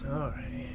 Alrighty.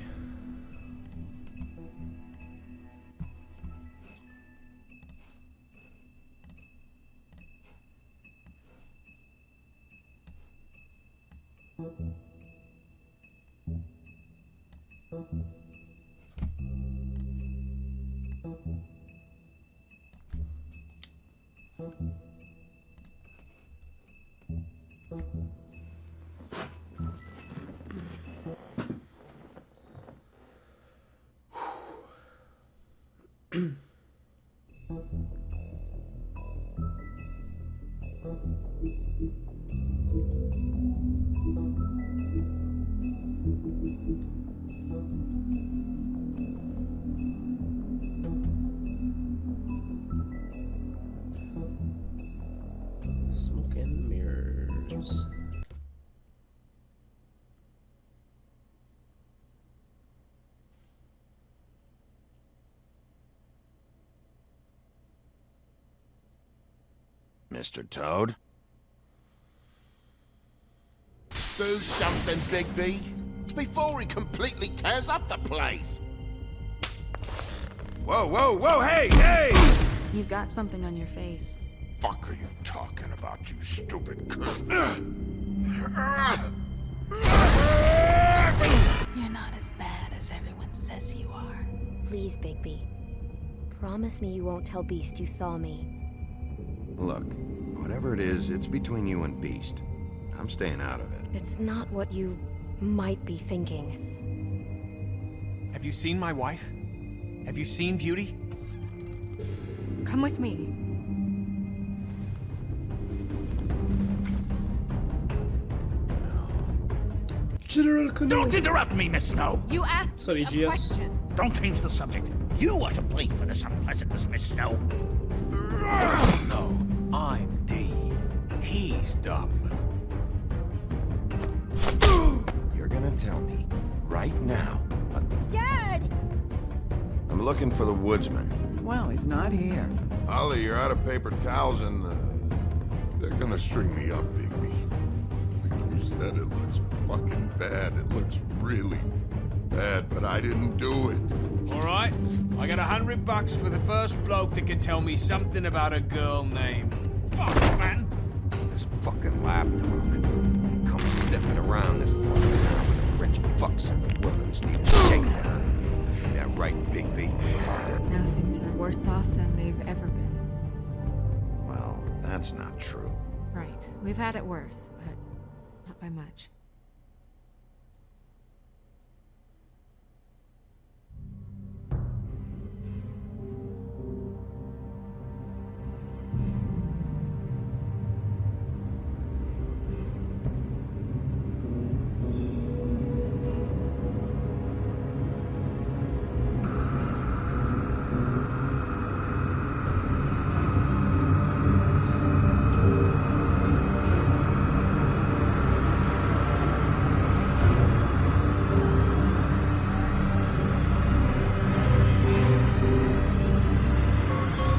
Smoke and mirrors. Mr. Toad? Do something, Bigby, before he completely tears up the place! Whoa, whoa, whoa, hey, hey! You've got something on your face. Fuck are you talking about, you stupid cunt? You're not as bad as everyone says you are. Please, Bigby. Promise me you won't tell Beast you saw me. Look, whatever it is, it's between you and Beast. I'm staying out of it. It's not what you might be thinking. Have you seen my wife? Have you seen Beauty? Come with me. General Canoe. Don't interrupt me, Miss Snow! You asked So, me a EGS. question. Don't change the subject. You are to blame for this unpleasantness, Miss Snow. No, I'm D. He's dumb. You're gonna tell me, right now, Dad! I'm looking for the woodsman. Well, he's not here. Ollie, you're out of paper towels and, they're gonna string me up, Bigby. Like you said, it looks fucking bad. It looks really bad, but I didn't do it. All right, I got $100 for the first bloke that can tell me something about a girl named. Fuck, man. This fucking lapdog. He comes sniffing around this part of town with the rich fucks in the wilderness need a shakedown. Ain't that right, Bigby? Now things are worse off than they've ever been. Well, that's not true. Right. We've had it worse, but not by much.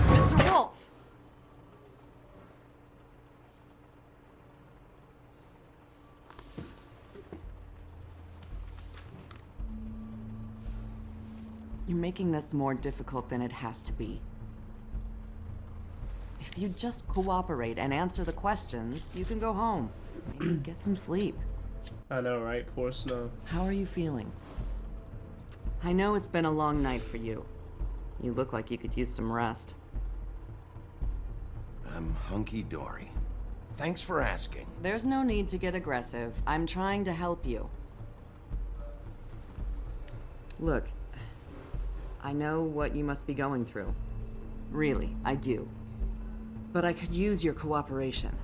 Mr. Wolf! You're making this more difficult than it has to be. If you just cooperate and answer the questions, you can go home. Maybe get some sleep. I know, right? Poor Snow. How are you feeling? I know it's been a long night for you. You look like you could use some rest. I'm hunky-dory. Thanks for asking. There's no need to get aggressive. I'm trying to help you. Look, I know what you must be going through. Really, I do. But I could use your cooperation.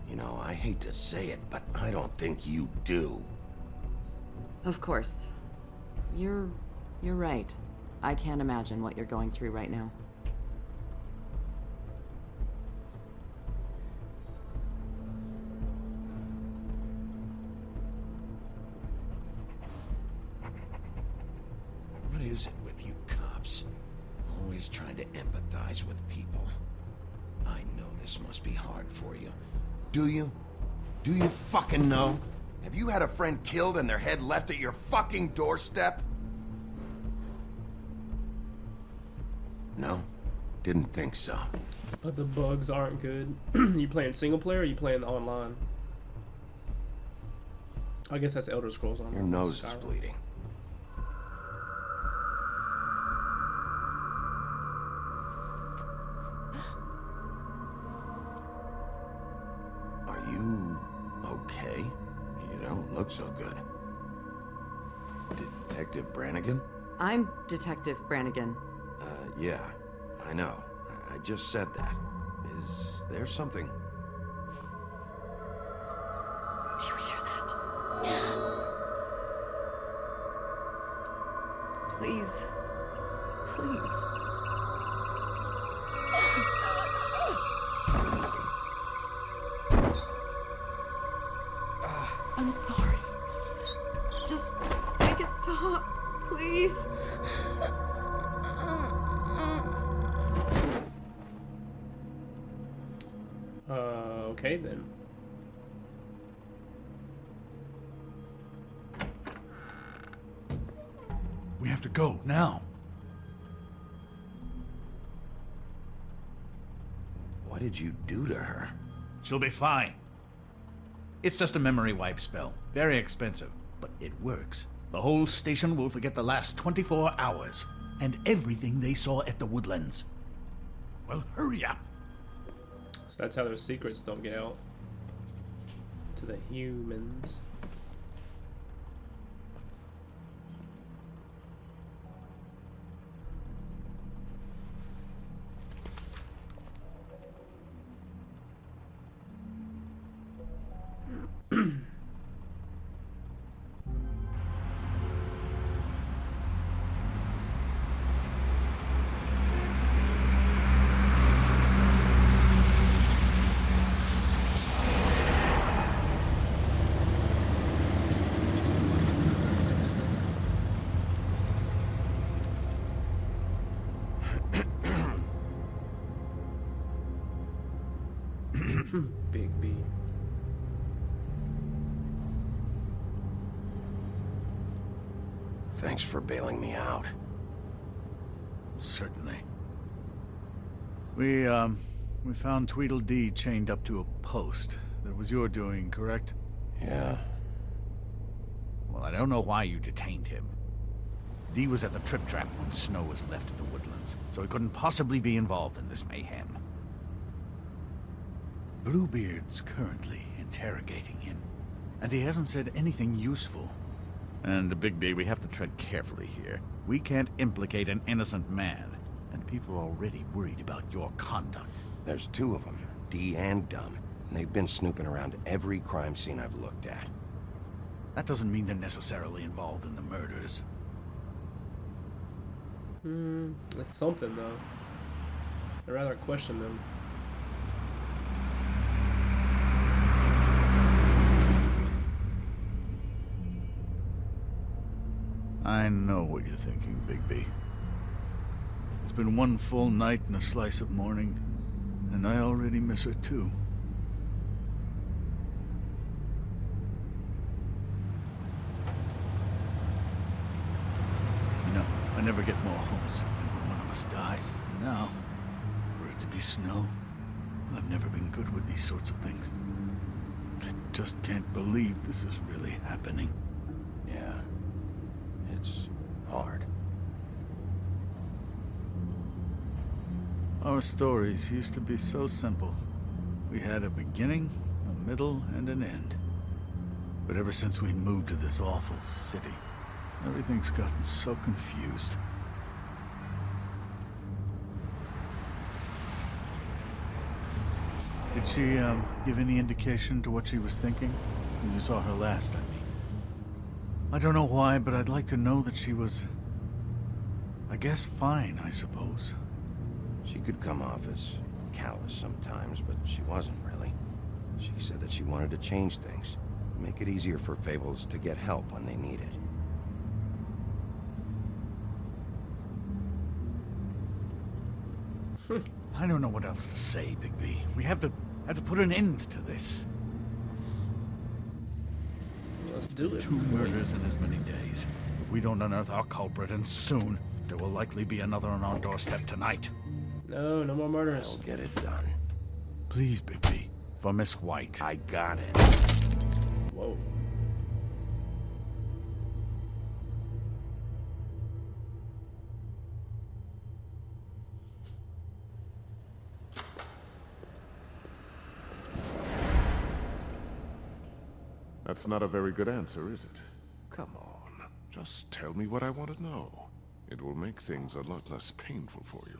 You know, I hate to say it, but I don't think you do. Of course. You're right. I can't imagine what you're going through right now. What is it with you cops? Always trying to empathize with people. I know this must be hard for you. Do you? Do you fucking know? Have you had a friend killed and their head left at your fucking doorstep? No, didn't think so. But the bugs aren't good. You playing single player or you playing online? I guess that's Elder Scrolls Online. Your nose is Skyrim. bleeding. Are you okay? You don't look so good. Detective Brannigan? I'm Detective Brannigan. Yeah, I know. I just said that. Is there something? Do you hear that? Please. Please. I'm sorry. Just make it stop, please. Okay then. We have to go now. What did you do to her? She'll be fine. It's just a memory wipe spell. Very expensive, but it works. The whole station will forget the last 24 hours and everything they saw at the Woodlands. Well, hurry up. So that's how their secrets don't get out to the humans. Big B. Thanks for bailing me out. Certainly. We found Tweedledee chained up to a post. That was your doing, correct? Yeah. Well, I don't know why you detained him. Dee was at the Trip Trap when Snow was left at the Woodlands, so he couldn't possibly be involved in this mayhem. Bluebeard's currently interrogating him, and he hasn't said anything useful. And, Big B, we have to tread carefully here. We can't implicate an innocent man, and people are already worried about your conduct. There's two of them, Dee and Dunn, and they've been snooping around every crime scene I've looked at. That doesn't mean they're necessarily involved in the murders. It's something though. I'd rather question them. I know what you're thinking, Bigby. It's been one full night and a slice of morning, and I already miss her too. You know, I never get more homesick than when one of us dies. And now, for it to be Snow, I've never been good with these sorts of things. I just can't believe this is really happening. Yeah. It's hard. Our stories used to be so simple. We had a beginning, a middle, and an end. But ever since we moved to this awful city, everything's gotten so confused. Did she give any indication to what she was thinking when you saw her last, I mean? I don't know why, but I'd like to know that she was, I guess, fine, I suppose. She could come off as callous sometimes, but she wasn't really. She said that she wanted to change things, make it easier for Fables to get help when they need it. I don't know what else to say, Bigby. We have to put an end to this. Let's do it. 2 murders in as many days. If we don't unearth our culprit, and soon, there will likely be another on our doorstep tonight. No, no more murders. I'll get it done. Please, Bigby. For Miss White. I got it. Whoa. That's not a very good answer, is it? Come on. Just tell me what I want to know. It will make things a lot less painful for you.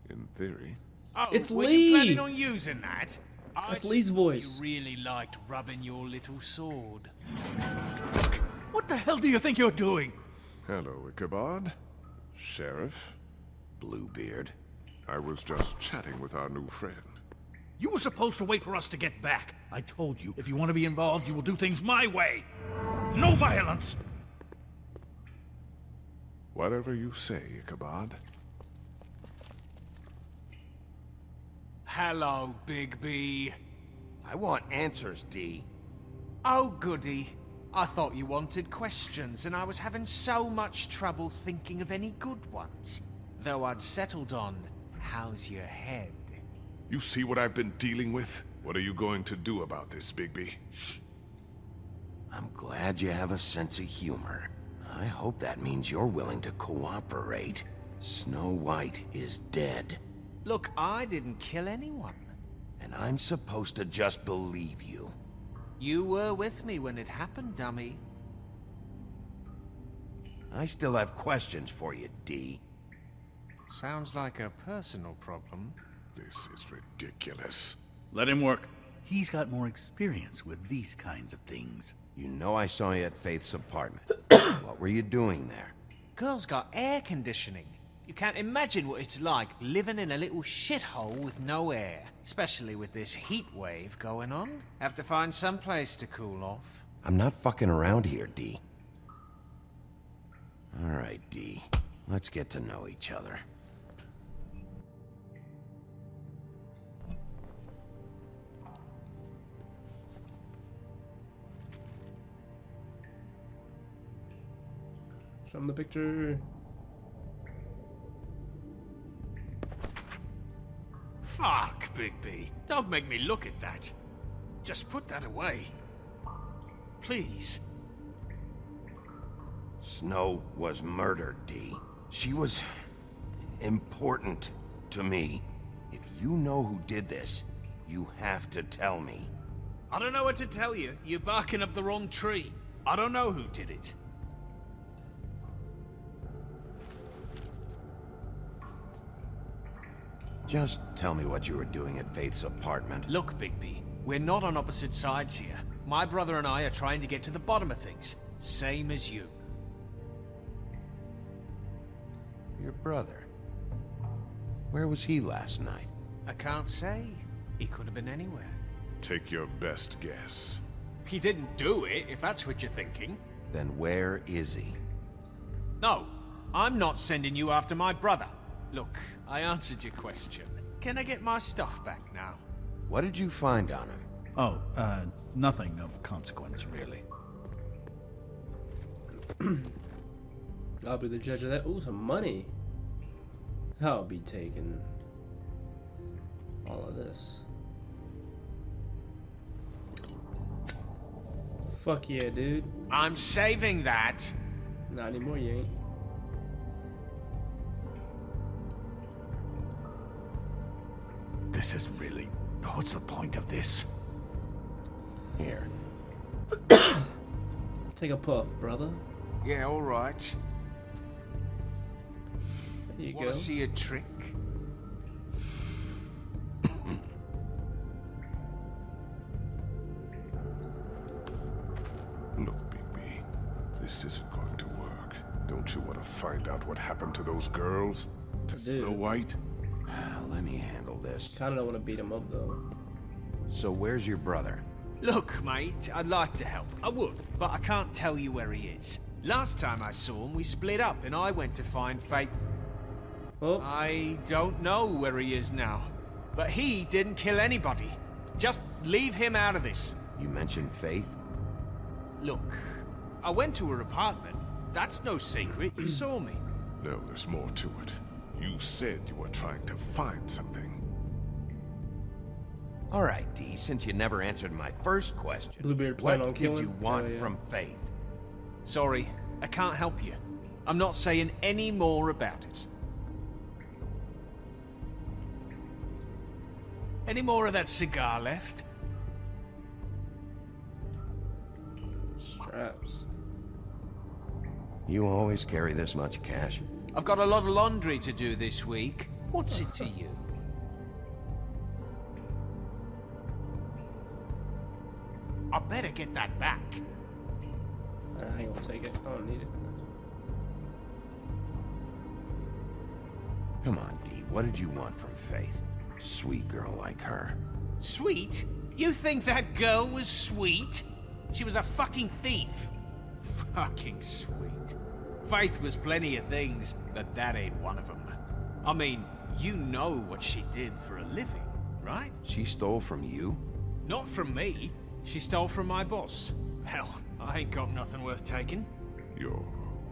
In theory. Oh, It's were Lee! you planning on using that? That's I Lee's just thought voice. You really liked rubbing your little sword. What the hell do you think you're doing? Hello, Ichabod. Sheriff. Bluebeard. I was just chatting with our new friend. You were supposed to wait for us to get back. I told you, if you want to be involved, you will do things my way. No violence! Whatever you say, Ichabod. Hello, Big B. I want answers, D. Oh, goody. I thought you wanted questions, and I was having so much trouble thinking of any good ones. Though I'd settled on, how's your head? You see what I've been dealing with? What are you going to do about this, Bigby? I'm glad you have a sense of humor. I hope that means you're willing to cooperate. Snow White is dead. Look, I didn't kill anyone. And I'm supposed to just believe you. You were with me when it happened, dummy. I still have questions for you, D. Sounds like a personal problem. This is ridiculous. Let him work. He's got more experience with these kinds of things. You know I saw you at Faith's apartment. What were you doing there? Girl's got air conditioning. You can't imagine what it's like living in a little shithole with no air. Especially with this heat wave going on. Have to find some place to cool off. I'm not fucking around here, D. All right, D. Let's get to know each other. Show him the picture. Fuck, Bigby. Don't make me look at that. Just put that away. Please. Snow was murdered, D. She was important to me. If you know who did this, you have to tell me. I don't know what to tell you. You're barking up the wrong tree. I don't know who did it. Just tell me what you were doing at Faith's apartment. Look, Bigby, we're not on opposite sides here. My brother and I are trying to get to the bottom of things. Same as you. Your brother. Where was he last night? I can't say. He could have been anywhere. Take your best guess. He didn't do it, if that's what you're thinking. Then where is he? No, I'm not sending you after my brother. Look, I answered your question. Can I get my stuff back now? What did you find on him? Oh, nothing of consequence, really. I'll be the judge of that. Ooh, some money. I'll be taking all of this. Fuck yeah, dude. I'm saving that. Not anymore, you ain't. This is really... What's the point of this? Here. Take a puff, brother. Yeah, all right. There you Want go. to see a trick? you want to find out what happened to those girls? To Dude. Snow White? Let me handle this. Kind of don't want to beat him up though. So where's your brother? Look, mate, I'd like to help. I would, but I can't tell you where he is. Last time I saw him, we split up and I went to find Faith. Oh, I don't know where he is now. But he didn't kill anybody. Just leave him out of this. You mentioned Faith? Look, I went to her apartment. That's no secret. You saw me. No, there's more to it. You said you were trying to find something. All right, D, since you never answered my first question, Bluebeard what plan on did killing? you want Oh, yeah. from Faith? Sorry, I can't help you. I'm not saying any more about it. Any more of that cigar left? straps. You always carry this much cash? I've got a lot of laundry to do this week. What's it to you? I better get that back. I ain't gonna take it. I don't need it. Come on, D, what did you want from Faith? Sweet girl like her. Sweet? You think that girl was sweet? She was a fucking thief. Fucking sweet. Faith was plenty of things, but that ain't one of them. I mean, you know what she did for a living, right? She stole from you? Not from me. She stole from my boss. Hell, I ain't got nothing worth taking. Your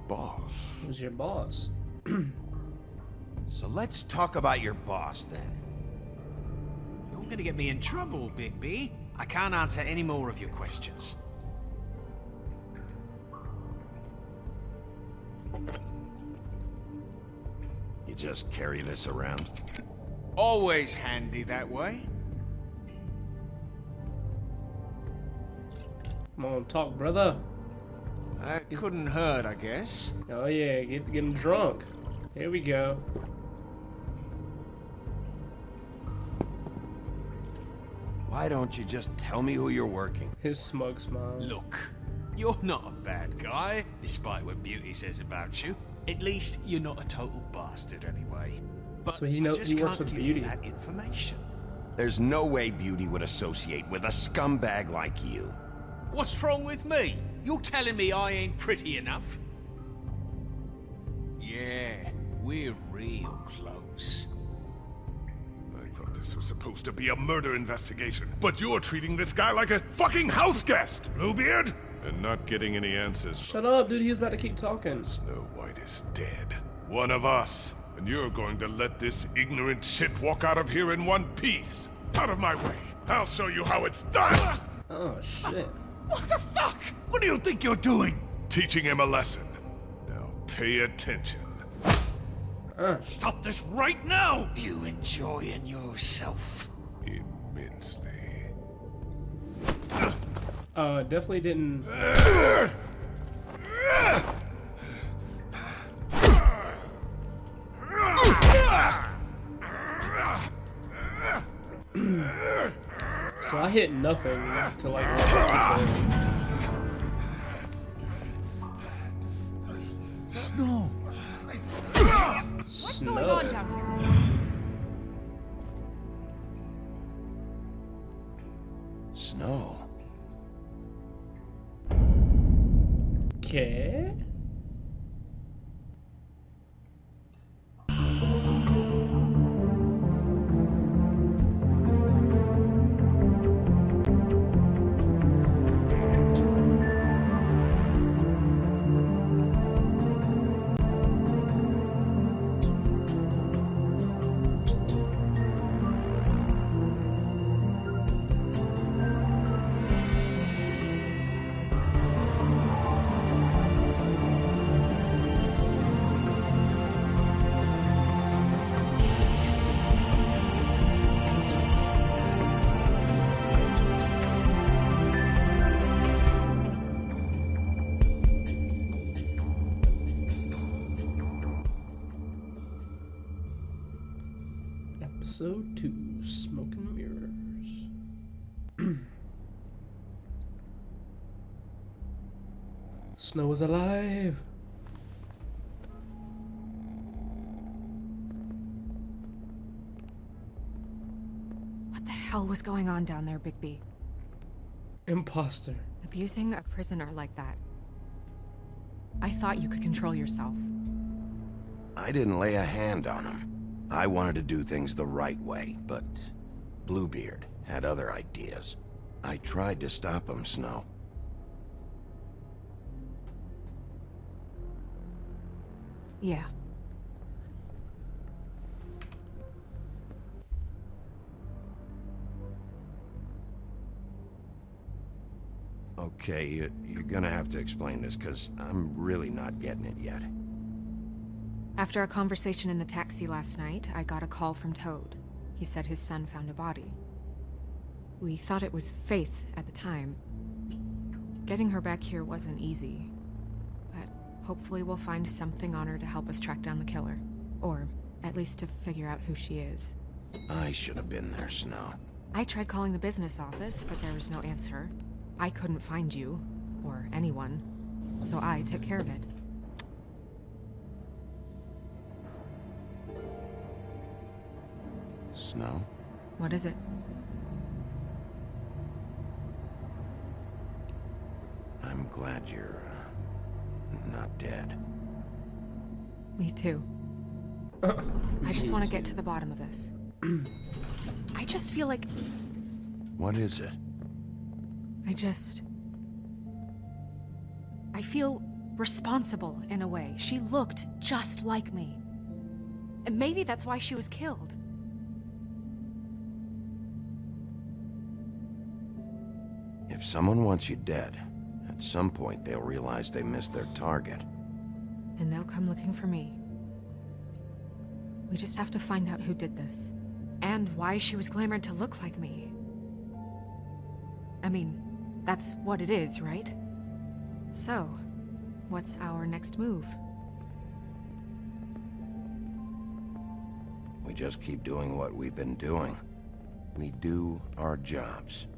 boss? Who's your boss? So let's talk about your boss then. You're gonna get me in trouble, Big B. I can't answer any more of your questions. You just carry this around? Always handy that way. Come on, talk, brother. That couldn't hurt, I guess. Oh yeah, getting drunk. Here we go. Why don't you just tell me who you're working? His smug smile. Look, you're not a bad guy, despite what Beauty says about you. At least you're not a total bastard anyway. But So he knows- I just he works can't with give Beauty. you that information. There's no way Beauty would associate with a scumbag like you. What's wrong with me? You're telling me I ain't pretty enough? Yeah, we're real close. I thought this was supposed to be a murder investigation, but you're treating this guy like a fucking house guest, Bluebeard! And not getting any answers. Shut up, dude. He's about to keep talking. Snow White is dead. One of us. And you're going to let this ignorant shit walk out of here in one piece. Out of my way. I'll show you how it's done! Oh shit. What the fuck? What do you think you're doing? Teaching him a lesson. Now pay attention. Stop this right now! You enjoying yourself? Immensely. Definitely didn't. So I hit nothing to like. Snow. What's going on down here? Snow. Okay. Episode 2, Smoke and Mirrors. Snow is alive. hell was going on down there, Bigby? Imposter. Abusing a prisoner like that. I thought you could control yourself. I didn't lay a hand on him. I wanted to do things the right way, but Bluebeard had other ideas. I tried to stop him, Snow. Yeah. Okay, you're gonna have to explain this, because I'm really not getting it yet. After a conversation in the taxi last night, I got a call from Toad. He said his son found a body. We thought it was Faith at the time. Getting her back here wasn't easy, but hopefully we'll find something on her to help us track down the killer. Or at least to figure out who she is. I should have been there, Snow. I tried calling the business office, but there was no answer. I couldn't find you, or anyone, so I took care of it. Snow? What is it? I'm glad you're, not dead. Me too. I just want to get to the bottom of this. I just feel like... What is it? I feel responsible in a way. She looked just like me. And maybe that's why she was killed. If someone wants you dead, at some point they'll realize they missed their target. And they'll come looking for me. We just have to find out who did this. And why she was glamored to look like me. I mean, that's what it is, right? So, what's our next move? We just keep doing what we've been doing. We do our jobs.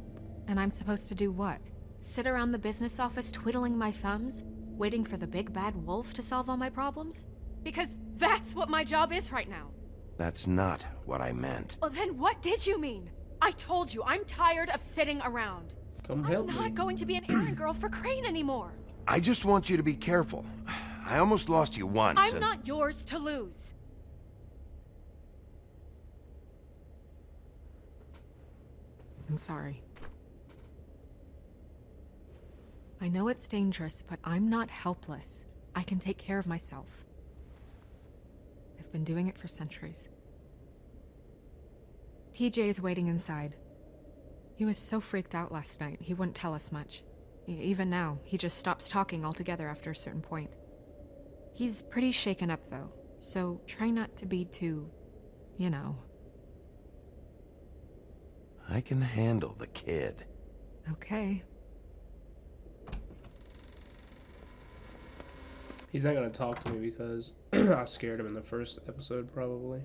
And I'm supposed to do what? Sit around the business office twiddling my thumbs? Waiting for the big bad wolf to solve all my problems? Because that's what my job is right now. That's not what I meant. Well, then what did you mean? I told you, I'm tired of sitting around. Come help me. I'm not going to be an errand girl for Crane anymore. I just want you to be careful. I almost lost you once. I'm not yours to lose. I'm sorry. I know it's dangerous, but I'm not helpless. I can take care of myself. I've been doing it for centuries. TJ is waiting inside. He was so freaked out last night, he wouldn't tell us much. Even now, he just stops talking altogether after a certain point. He's pretty shaken up, though, so try not to be too, you know. I can handle the kid. Okay. He's not gonna talk to me because I scared him in the first episode, probably.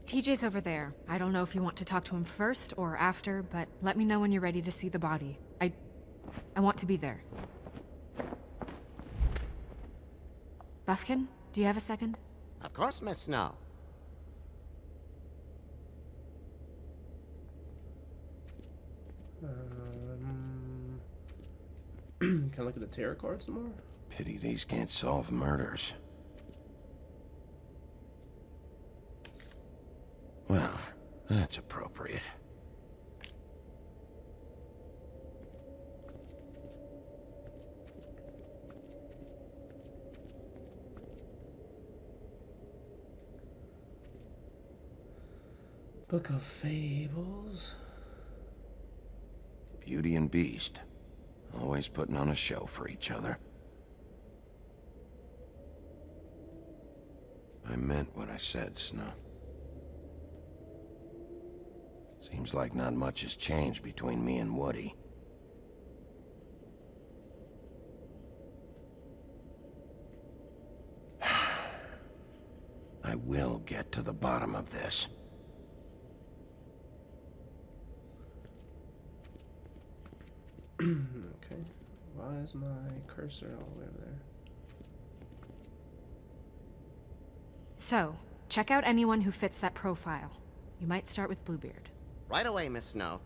TJ's over there. I don't know if you want to talk to him first or after, but let me know when you're ready to see the body. I want to be there. Buffkin, do you have a second? Of course, Miss Snow. Can I look at the tarot cards some more? Pity these can't solve murders. Well, that's appropriate. Book of Fables. Beauty and Beast. Always putting on a show for each other. I meant what I said, Snow. Seems like not much has changed between me and Woody. I will get to the bottom of this. Okay. Okay. Why is my cursor all the way over there? So, check out anyone who fits that profile. You might start with Bluebeard. Right away, Miss Snow.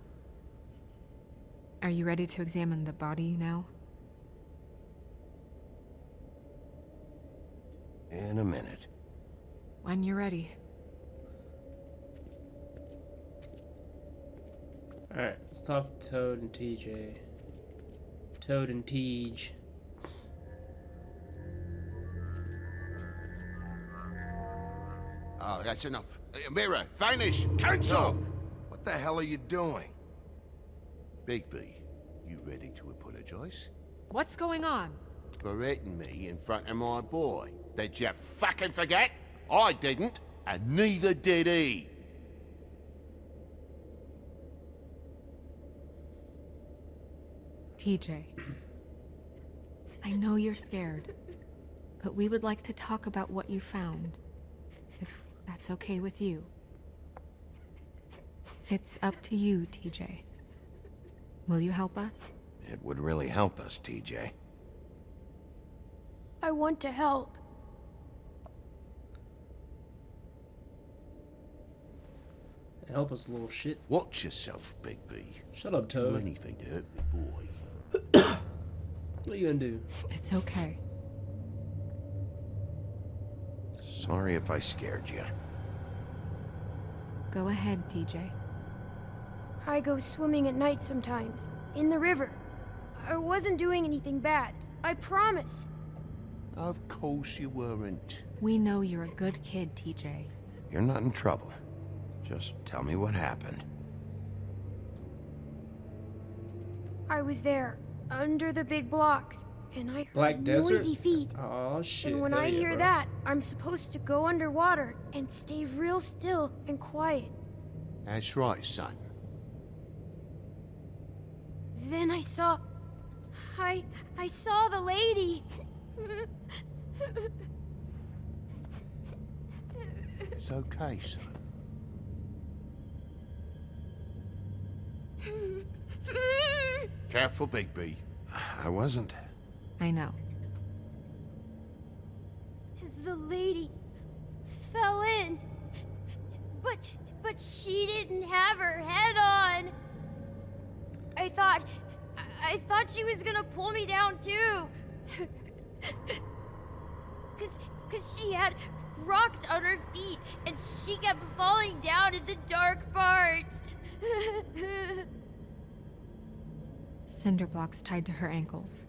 Are you ready to examine the body now? In a minute. When you're ready. Alright, let's talk to Toad and TJ. Toad and Tej. Oh, that's enough. Mira, vanish! Cancel! What the hell are you doing? Bigby, you ready to apologize? What's going on? For hitting me in front of my boy. Did you fucking forget? I didn't, and neither did he. TJ. I know you're scared, but we would like to talk about what you found, if that's okay with you. It's up to you, TJ. Will you help us? It would really help us, TJ. I want to help. Help us, little shit. Watch yourself, Bigby. Shut up, Do Toad. anything to hurt me, boy. What are you gonna do? It's okay. Sorry if I scared you. Go ahead, TJ. I go swimming at night sometimes, in the river. I wasn't doing anything bad. I promise. Of course you weren't. We know you're a good kid, TJ. You're not in trouble. Just tell me what happened. I was there, under the big blocks, and I heard Black Desert? noisy feet. Oh shit. And when hell I yeah, hear bro. that, I'm supposed to go underwater and stay real still and quiet. That's right, son. Then I saw... I saw the lady. It's okay, son. Careful, Bigby. I wasn't. I know. The lady fell in. But she didn't have her head on. I thought she was gonna pull me down too. Cause she had rocks on her feet and she kept falling down in the dark parts. Cinder blocks tied to her ankles.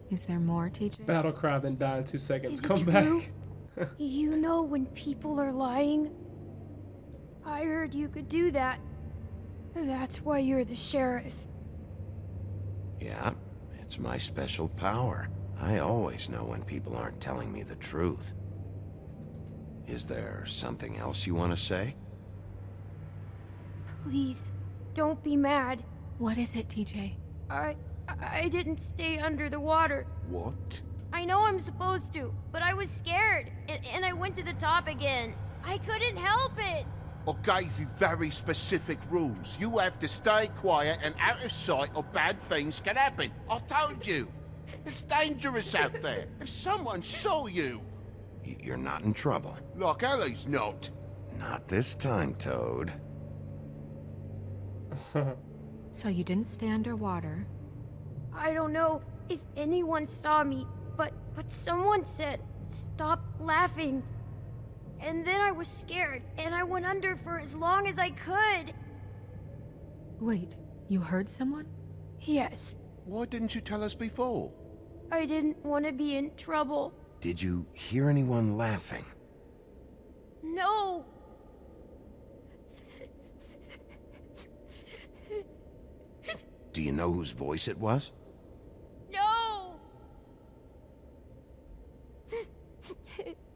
Is there more, TJ? Battle cry, then die in 2 seconds. Is it Come true? back. You know when people are lying? I heard you could do that. That's why you're the sheriff. Yeah, it's my special power. I always know when people aren't telling me the truth. Is there something else you want to say? Please, don't be mad. What is it, TJ? I didn't stay under the water. What? I know I'm supposed to, but I was scared, and I went to the top again. I couldn't help it. I gave you very specific rules. You have to stay quiet and out of sight or bad things can happen. I told you. It's dangerous out there. If someone saw you... You're not in trouble. Like Ellie's not. Not this time, Toad. So you didn't stay underwater. I don't know if anyone saw me, but someone said, "Stop laughing." And then I was scared, and I went under for as long as I could. Wait, you heard someone? Yes, Why didn't you tell us before? I didn't want to be in trouble. Did you hear anyone laughing? No! Do you know whose voice it was? No!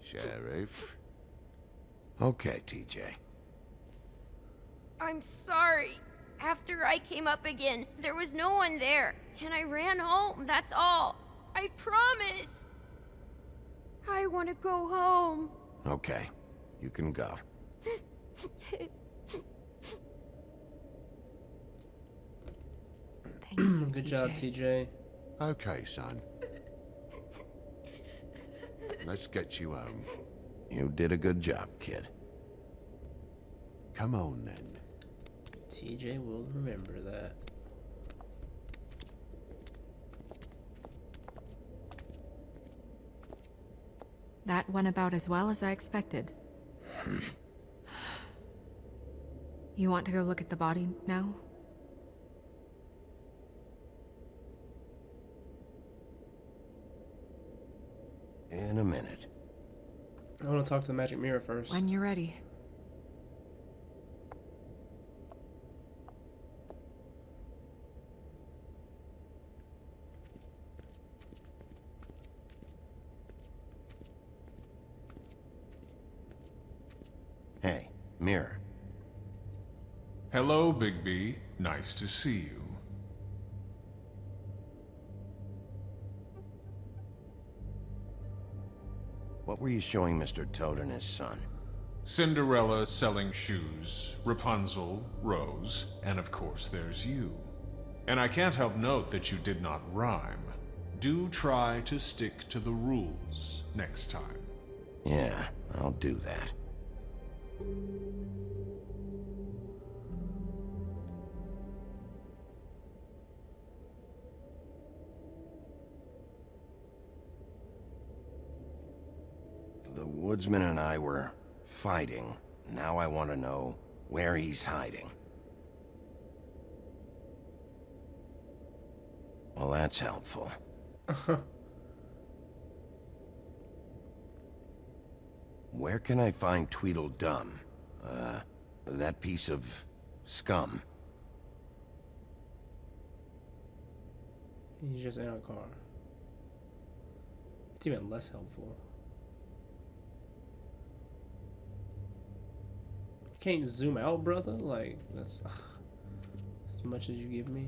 Sheriff. Okay, TJ. I'm sorry. After I came up again, there was no one there, and I ran home, that's all. I promise. I want to go home. Okay, you can go. Thank you, Good Good job, TJ. Okay, son. Let's get you home. You did a good job, kid. Come on, then. TJ will remember that. That went about as well as I expected. You want to go look at the body now? In a minute. I want to talk to the magic mirror first. When you're ready. Hey, mirror. Hello, Bigby. Nice to see you. What were you showing Mr. Toad and his son? Cinderella selling shoes, Rapunzel, Rose, and of course there's you. And I can't help note that you did not rhyme. Do try to stick to the rules next time. Yeah, I'll do that. The woodsman and I were fighting. Now I want to know where he's hiding. Well, that's helpful. Where can I find Tweedledum? That piece of scum. He's just in a car. It's even less helpful. Can't zoom out, brother? Like, that's as much as you give me. You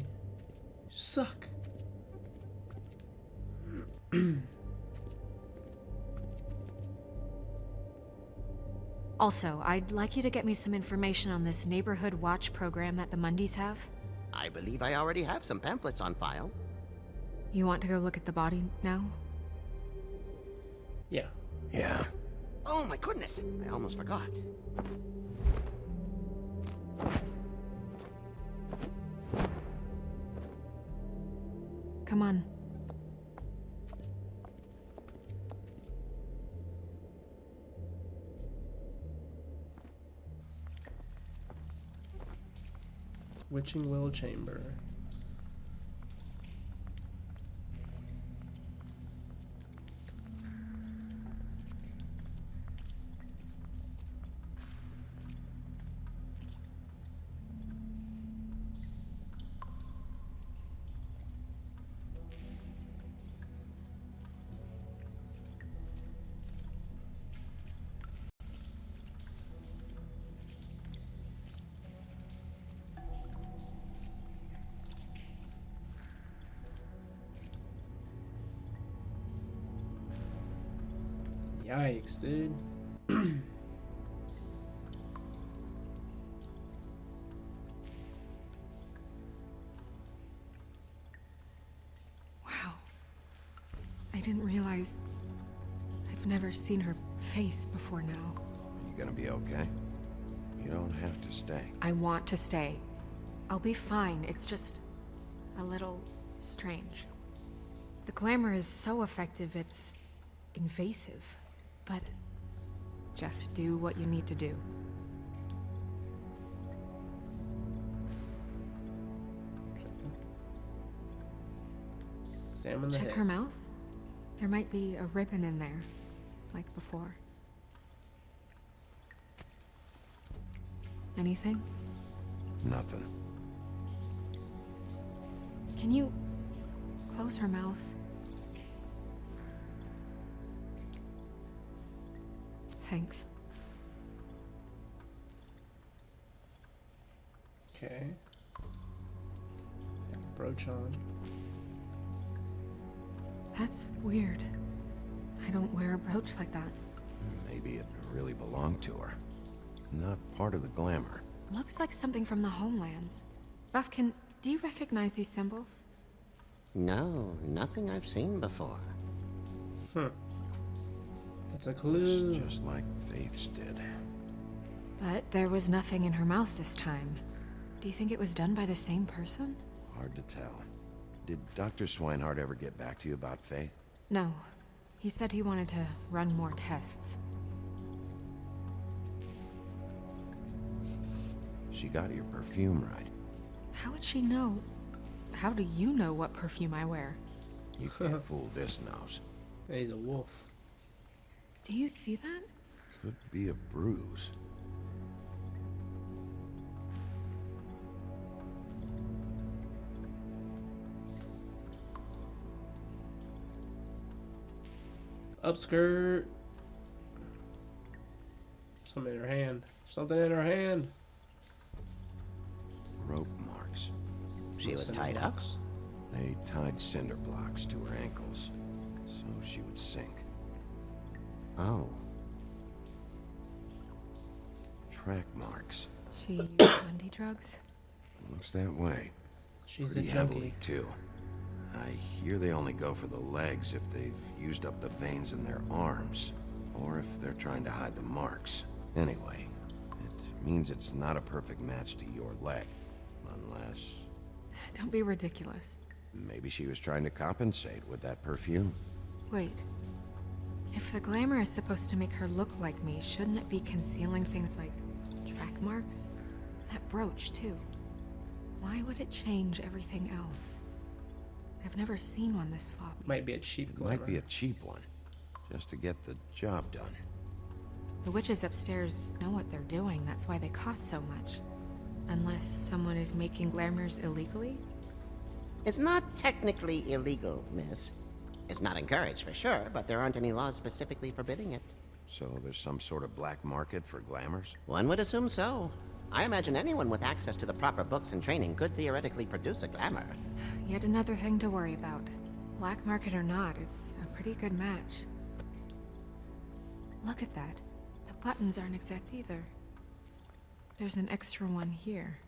suck. Also, I'd like you to get me some information on this neighborhood watch program that the Mundys have. I believe I already have some pamphlets on file. You want to go look at the body now? Yeah. Yeah. Oh my goodness, I almost forgot. Come on. Witching Well Chamber. Yikes, dude. Wow. I didn't realize I've never seen her face before now. Are you gonna be okay? You don't have to stay. I want to stay. I'll be fine. It's just a little strange. The glamour is so effective, it's invasive. But just do what you need to do. Examine the Check head. her mouth. There might be a ribbon in there, like before. Anything? Nothing. Can you close her mouth? Thanks. Okay. Brooch on. That's weird. I don't wear a brooch like that. Maybe it really belonged to her. Not part of the glamour. Looks like something from the Homelands. Buffkin, do you recognize these symbols? No, nothing I've seen before. That's a clue. It's just like Faith's did. But there was nothing in her mouth this time. Do you think it was done by the same person? Hard to tell. Did Dr. Swinehart ever get back to you about Faith? No. He said he wanted to run more tests. She got your perfume right. How would she know? How do you know what perfume I wear? You can't fool this nose. He's a wolf. Do you see that? Could be a bruise. Upskirt. Something in her hand. Something in her hand. Rope marks. She was Cinder tied up? blocks. They tied cinder blocks to her ankles, so she would sink. Oh. Track marks. She used Wendy drugs? Looks that way. She's Pretty a heavily, junkie. too. I hear they only go for the legs if they've used up the veins in their arms, or if they're trying to hide the marks. Anyway, it means it's not a perfect match to your leg, unless Don't be ridiculous. maybe she was trying to compensate with that perfume. Wait. If the glamour is supposed to make her look like me, shouldn't it be concealing things like track marks? That brooch, too. Why would it change everything else? I've never seen one this sloppy. Might be a cheap It glamour. might be a cheap one, just to get the job done. The witches upstairs know what they're doing, that's why they cost so much. Unless someone is making glamours illegally? It's not technically illegal, miss. It's not encouraged for sure, but there aren't any laws specifically forbidding it. So there's some sort of black market for glamours? One would assume so. I imagine anyone with access to the proper books and training could theoretically produce a glamour. Yet another thing to worry about. Black market or not, it's a pretty good match. Look at that. The buttons aren't exact either. There's an extra one here.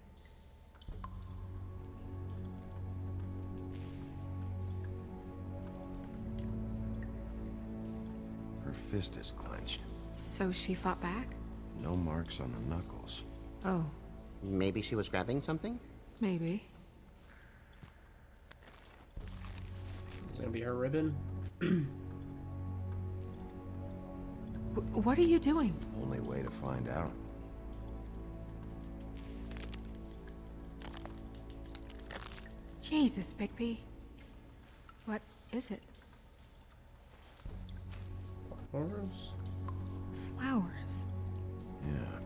Her fist is clenched. So she fought back? No marks on the knuckles. Oh, Maybe she was grabbing something? maybe. It's gonna be her ribbon. What are you doing? Only way to find out. Jesus, Bigby. What is it? Flowers? Flowers. Yeah.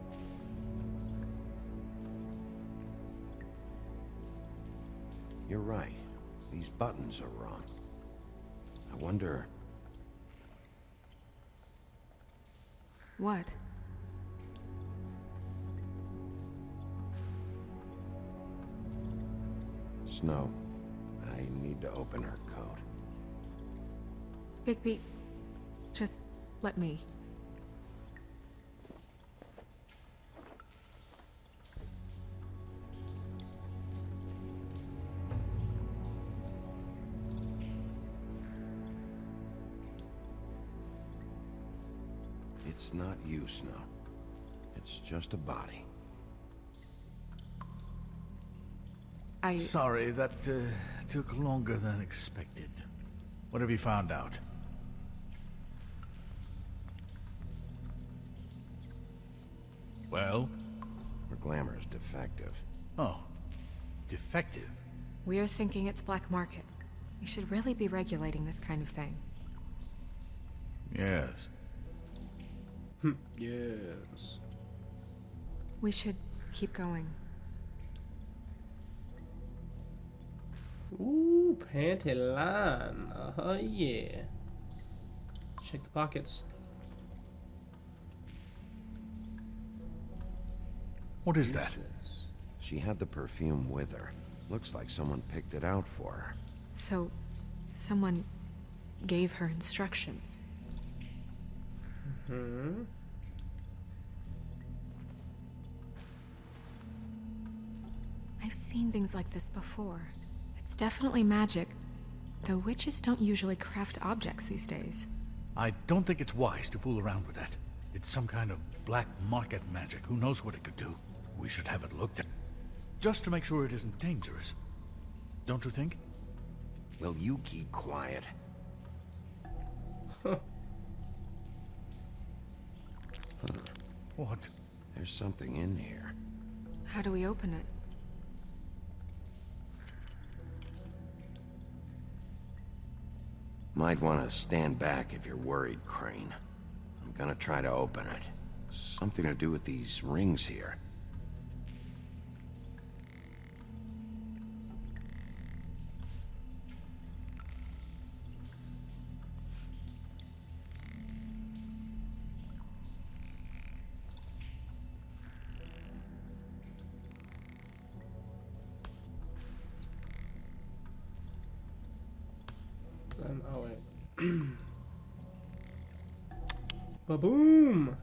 You're right. These buttons are wrong. I wonder... What? Snow, I need to open her coat. Bigby, just let me. It's not you, Snow. It's just a body. Sorry, that took longer than expected. What have you found out? Well? Her glamour is defective. Oh, defective. We're thinking it's black market. We should really be regulating this kind of thing. Yes. Yes. We should keep going. Ooh, panty line. Yeah. Check the pockets. What is that? Useless. She had the perfume with her. Looks like someone picked it out for her. So, someone gave her instructions. Hmm. I've seen things like this before. It's definitely magic, The witches don't usually craft objects these days. I don't think it's wise to fool around with that. It's some kind of black market magic. Who knows what it could do? We should have it looked at. Just to make sure it isn't dangerous. Don't you think? Will you keep quiet? What? There's something in here. How do we open it? Might want to stand back if you're worried, Crane. I'm gonna try to open it. Something to do with these rings here. Oh wait. Ba-boom!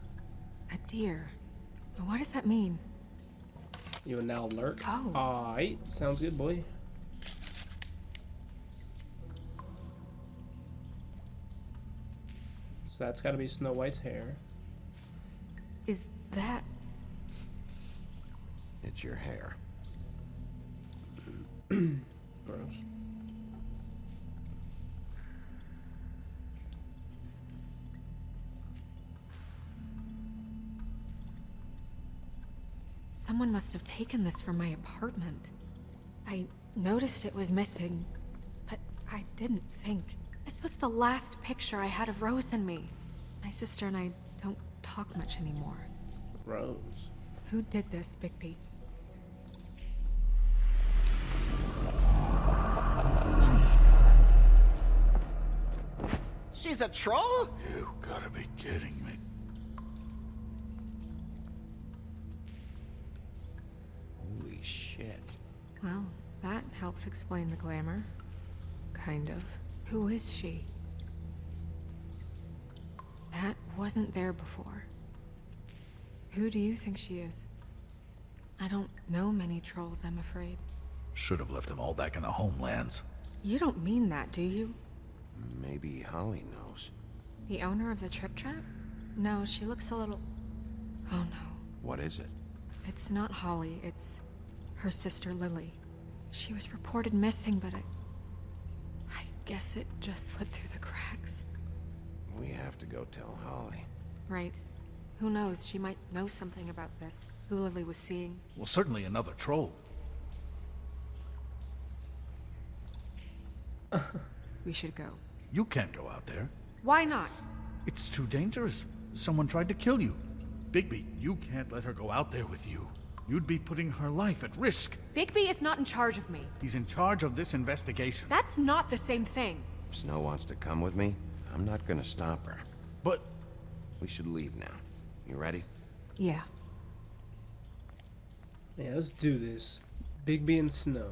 A deer. What does that mean? You will now lurk. Oh. Alright, sounds good, boy. So that's gotta be Snow White's hair. Is that... It's your hair. Gross. Someone must have taken this from my apartment. I noticed it was missing, but I didn't think. This was the last picture I had of Rose and me. My sister and I don't talk much anymore. Rose. Who did this, Bigby? She's a troll? You gotta be kidding me. Holy shit. Well, that helps explain the glamour. Kind of. Who is she? That wasn't there before. Who do you think she is? I don't know many trolls, I'm afraid. Should have left them all back in the homelands. You don't mean that, do you? Maybe Holly knows. The owner of the Trip Trap? No, she looks a little... Oh no. What is it? It's not Holly, it's her sister Lily. She was reported missing, but I guess it just slipped through the cracks. We have to go tell Holly. Right. Who knows, she might know something about this. Who Lily was seeing. Well, certainly another troll. We should go. You can't go out there. Why not? It's too dangerous. Someone tried to kill you. Bigby, you can't let her go out there with you. You'd be putting her life at risk. Bigby is not in charge of me. He's in charge of this investigation. That's not the same thing. If Snow wants to come with me, I'm not gonna stop her. But... We should leave now. You ready? Yeah. Yeah, let's do this. Bigby and Snow.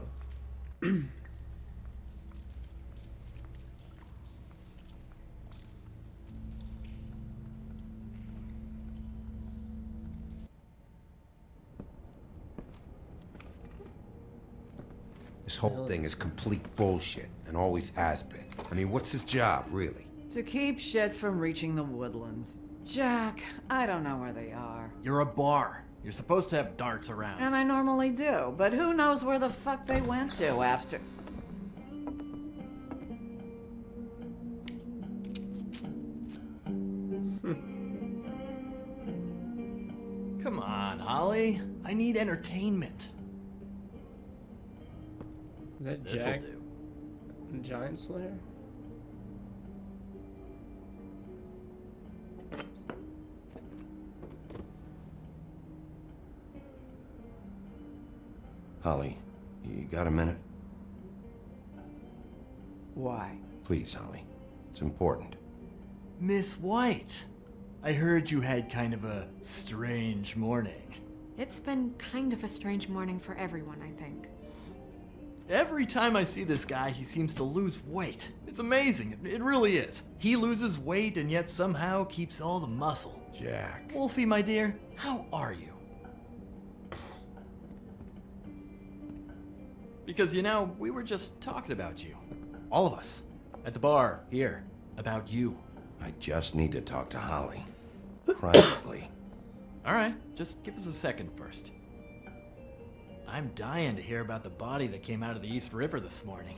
This whole thing is complete bullshit, and always has been. I mean, what's his job, really? To keep shit from reaching the woodlands. Jack, I don't know where they are. You're a bar. You're supposed to have darts around. And I normally do, but who knows where the fuck they went to after... Come on, Holly. I need entertainment. Is that This'll Jack? do. Giant Slayer? Holly, you got a minute? Why? Please, Holly. It's important. Miss White, I heard you had kind of a strange morning. It's been kind of a strange morning for everyone, I think. Every time I see this guy, he seems to lose weight. It's amazing. It really is. He loses weight and yet somehow keeps all the muscle. Jack. Wolfie, my dear, how are you? Because, you know, we were just talking about you. All of us. At the bar, here. About you. I just need to talk to Holly. Privately. Alright, just give us a second first. I'm dying to hear about the body that came out of the East River this morning.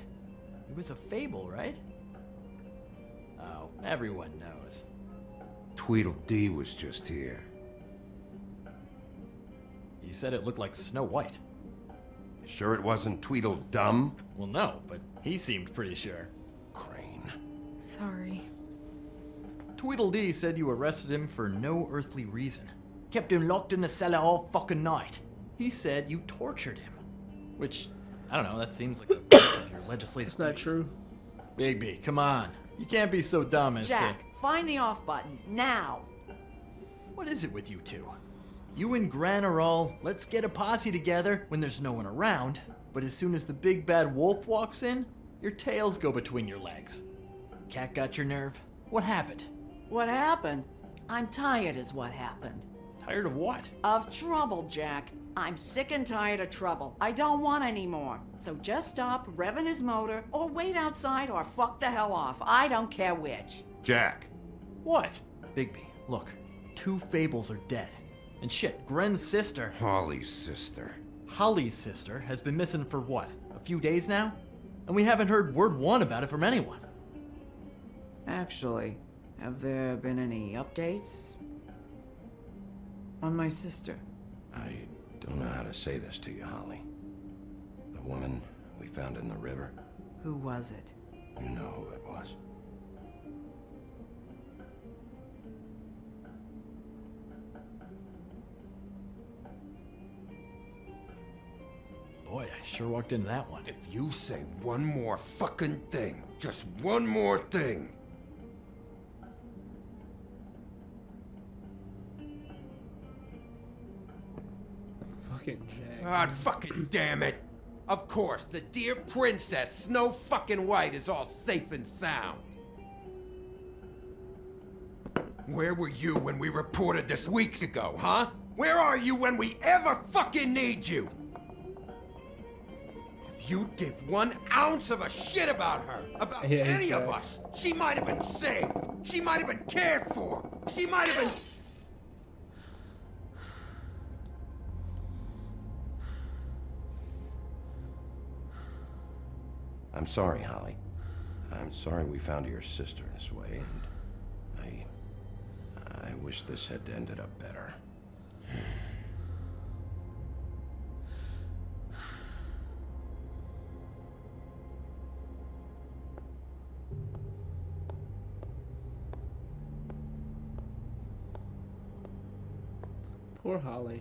It was a fable, right? Oh, everyone knows. Tweedledee was just here. He said it looked like Snow White. Sure it wasn't Tweedledum? Well, no, but he seemed pretty sure. Crane. Sorry. Tweedledee said you arrested him for no earthly reason. Kept him locked in the cellar all fucking night. He said you tortured him. Which, I don't know, that seems like a breach of your legislative It's not duties. true. Bigby, come on. You can't be so dumb as Jack, to... find the off button, now! What is it with you two? You and Gran are all, let's get a posse together when there's no one around, but as soon as the big bad wolf walks in, your tails go between your legs. Cat got your nerve? What happened? What happened? I'm tired is what happened. Tired of what? Of trouble, Jack. I'm sick and tired of trouble. I don't want any more. So just stop revving his motor, or wait outside, or fuck the hell off. I don't care which. Jack. What? Bigby, look. 2 fables are dead. And shit, Gren's sister... Holly's sister. Holly's sister has been missing for what? A few days now? And we haven't heard word one about it from anyone. Actually, have there been any updates? On my sister? I don't know how to say this to you, Holly. The woman we found in the river. Who was it? You know who it was. Boy, I sure walked into that one. If you say one more fucking thing, just one more thing. Fucking Jack. God fucking damn it. Of course, the dear princess, Snow fucking White, is all safe and sound. Where were you when we reported this weeks ago, huh? Where are you when we ever fucking need you? If you'd give 1 ounce of a shit about her, about Yeah, he's any of back. us, she might have been saved. She might have been cared for. She might have been... I'm sorry, Holly. I'm sorry we found your sister this way, and I wish this had ended up better. Poor Holly.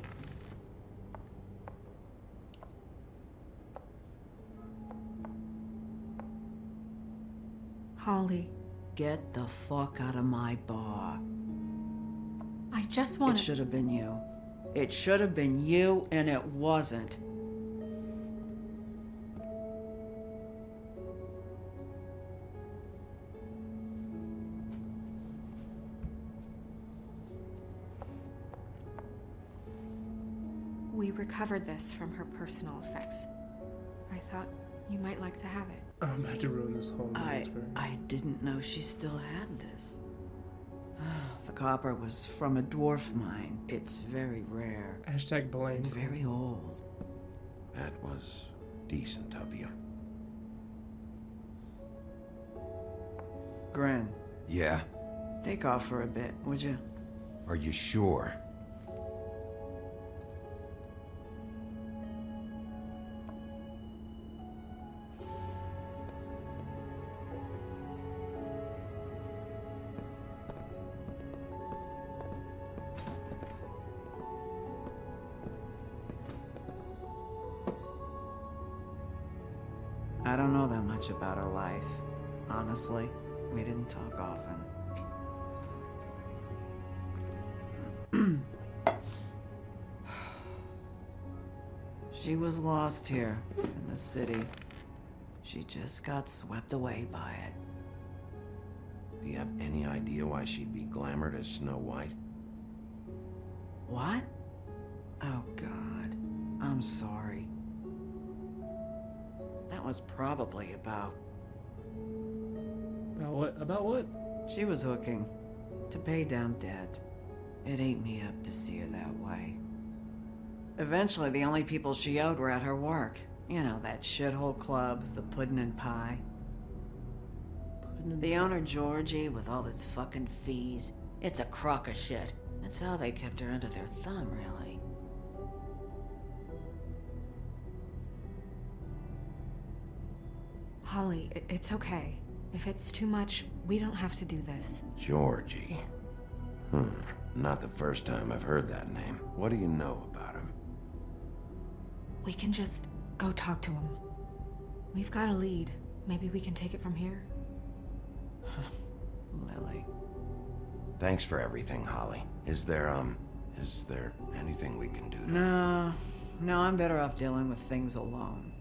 Holly, Get the fuck out of my bar. I just It want should have been you. It should have been you, and it wasn't. We recovered this from her personal effects. I thought you might like to have it. I'm about to ruin this whole movie. I didn't know she still had this. The copper was from a dwarf mine. It's very rare. Hashtag blame. And very old. That was decent of you. Gren, Yeah? take off for a bit, would you? Are you sure? I don't know that much about her life. Honestly, we didn't talk often. She was lost here in the city. She just got swept away by it. Do you have any idea why she'd be glamored as Snow White? What? Oh, God. I'm sorry. That was probably about About what? About what? She was hooking. To pay down debt. It ate me up to see her that way. Eventually, the only people she owed were at her work. You know, that shithole club, the Puddin' and Pie. The owner, Georgie, with all his fucking fees. It's a crock of shit. That's how they kept her under their thumb, really. Holly, it's okay. If it's too much, we don't have to do this. Georgie. Not the first time I've heard that name. What do you know about him? We can just go talk to him. We've got a lead. Maybe we can take it from here. Lily. Thanks for everything, Holly. Is there anything we can do to... No, I'm better off dealing with things alone.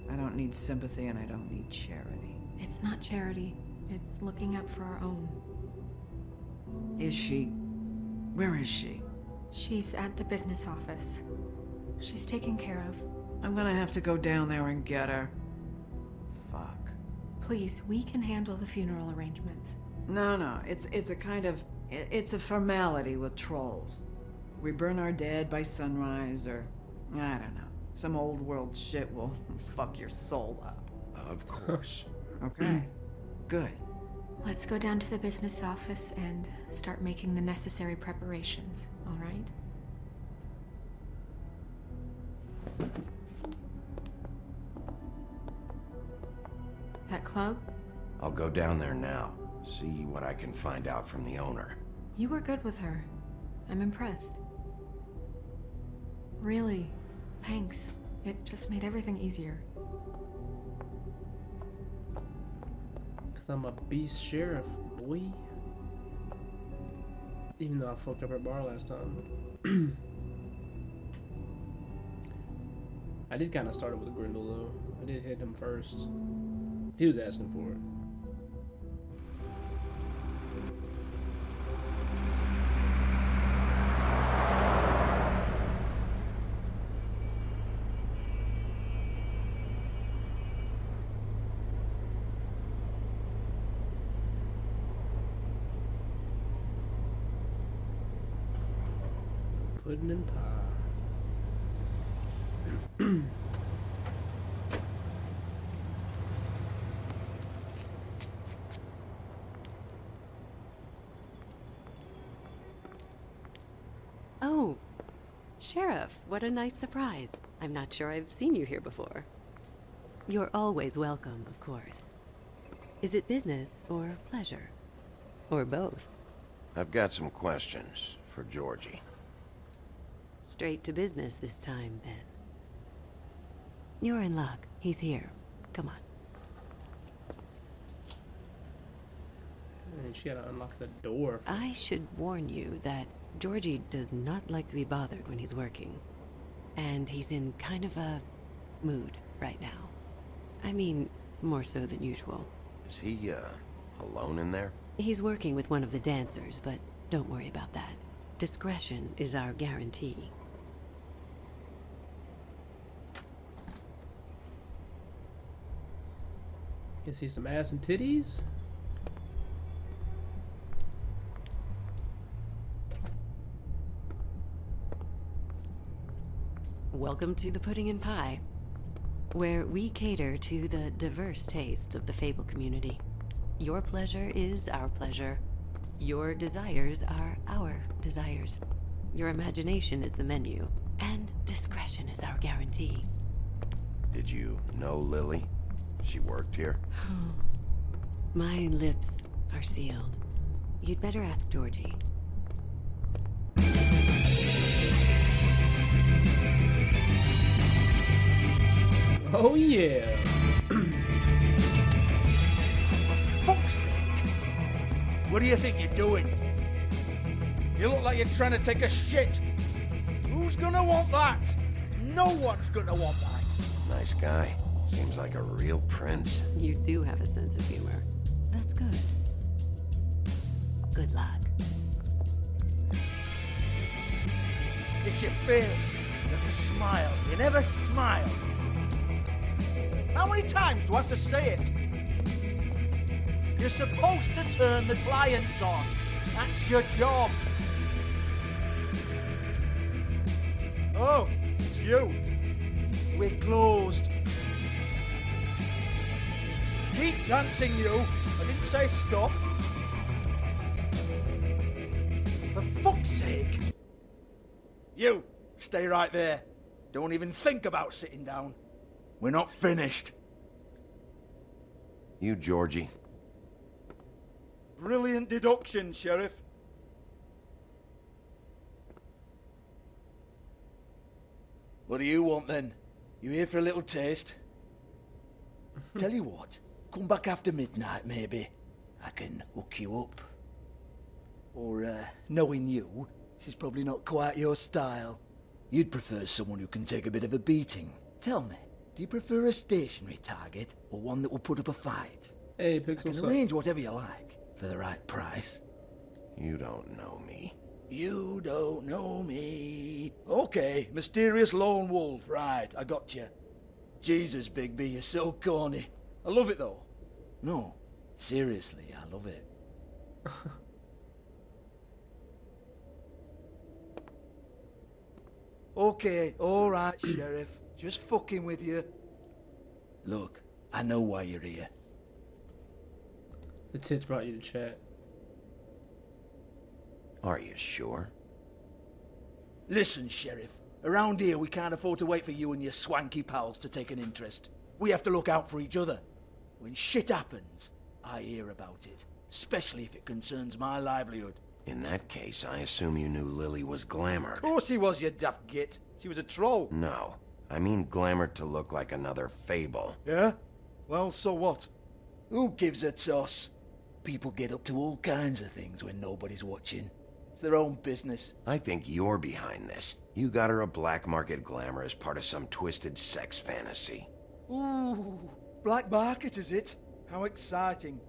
I don't need sympathy and I don't need charity. It's not charity. It's looking out for our own. Is she? Where is she? She's at the business office. She's taken care of. I'm gonna have to go down there and get her. Fuck. Please, we can handle the funeral arrangements. No, it's a kind of... It's a formality with trolls. We burn our dead by sunrise, or... I don't know. Some old world shit will fuck your soul up. Of course. Okay. Good. Let's go down to the business office and start making the necessary preparations, all right? That club? I'll go down there now. See what I can find out from the owner. You were good with her. I'm impressed. Really, thanks. It just made everything easier. Cause I'm a beast sheriff, boy. Even though I fucked up her bar last time. I did kind of started with Grindel though. I did hit him first. He was asking for it. Puddin' and pie. Oh, Sheriff, what a nice surprise. I'm not sure I've seen you here before. You're always welcome, of course. Is it business or pleasure? Or both? I've got some questions for Georgie. Straight to business this time, then. You're in luck. He's here. Come on. And she had to unlock the door. I should warn you that Georgie does not like to be bothered when he's working. And he's in kind of a mood right now. I mean, more so than usual. Is he, alone in there? He's working with one of the dancers, but don't worry about that. Discretion is our guarantee. You see some ass and titties? Welcome to the Pudding and Pie, where we cater to the diverse tastes of the Fable community. Your pleasure is our pleasure. Your desires are our desires. Your imagination is the menu, and discretion is our guarantee. Did you know Lily? She worked here? My lips are sealed. You'd better ask Georgie. Oh yeah. For fuck's sake! What do you think you're doing? You look like you're trying to take a shit. Who's gonna want that? No one's gonna want that. Nice guy. Seems like a real prince. You do have a sense of humor. That's good. Good luck. It's your face. You have to smile. You never smile. How many times do I have to say it? You're supposed to turn the clients on. That's your job. Oh, it's you. We're closed. Keep dancing, you. I didn't say stop. For fuck's sake. You, stay right there. Don't even think about sitting down. We're not finished. You, Georgie. Brilliant deduction, Sheriff. What do you want then? You here for a little taste? Tell you what, come back after midnight maybe. I can hook you up. Or, knowing you, she's probably not quite your style. You'd prefer someone who can take a bit of a beating. Tell me, do you prefer a stationary target or one that will put up a fight? Hey, I can arrange whatever you like for the right price. You don't know me. You don't know me. Okay, mysterious lone wolf, right, I got you. Jesus, Bigby, you're so corny. I love it though. No, seriously, I love it. Okay, alright, Sheriff. Just fucking with you. Look, I know why you're here. The tits brought you to chat. Are you sure? Listen, Sheriff. Around here, we can't afford to wait for you and your swanky pals to take an interest. We have to look out for each other. When shit happens, I hear about it. Especially if it concerns my livelihood. In that case, I assume you knew Lily was glamored. Of course she was, you daft git. She was a troll. No. I mean glamored to look like another fable. Yeah? Well, so what? Who gives a toss? People get up to all kinds of things when nobody's watching. It's their own business. I think you're behind this. You got her a black market glamour as part of some twisted sex fantasy. Ooh, black market is it? How exciting.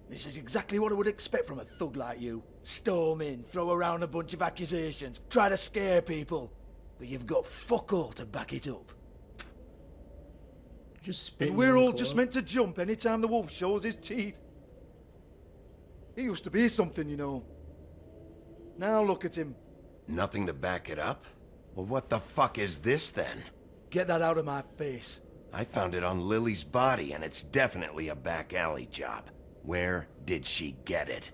This is exactly what I would expect from a thug like you. Storm in, throw around a bunch of accusations, try to scare people. But you've got fuck all to back it up. Just spit. And we're all just meant to jump anytime the wolf shows his teeth. He used to be something, you know. Now look at him. Nothing to back it up? Well, what the fuck is this then? Get that out of my face. I found it on Lily's body, and it's definitely a back alley job. Where did she get it?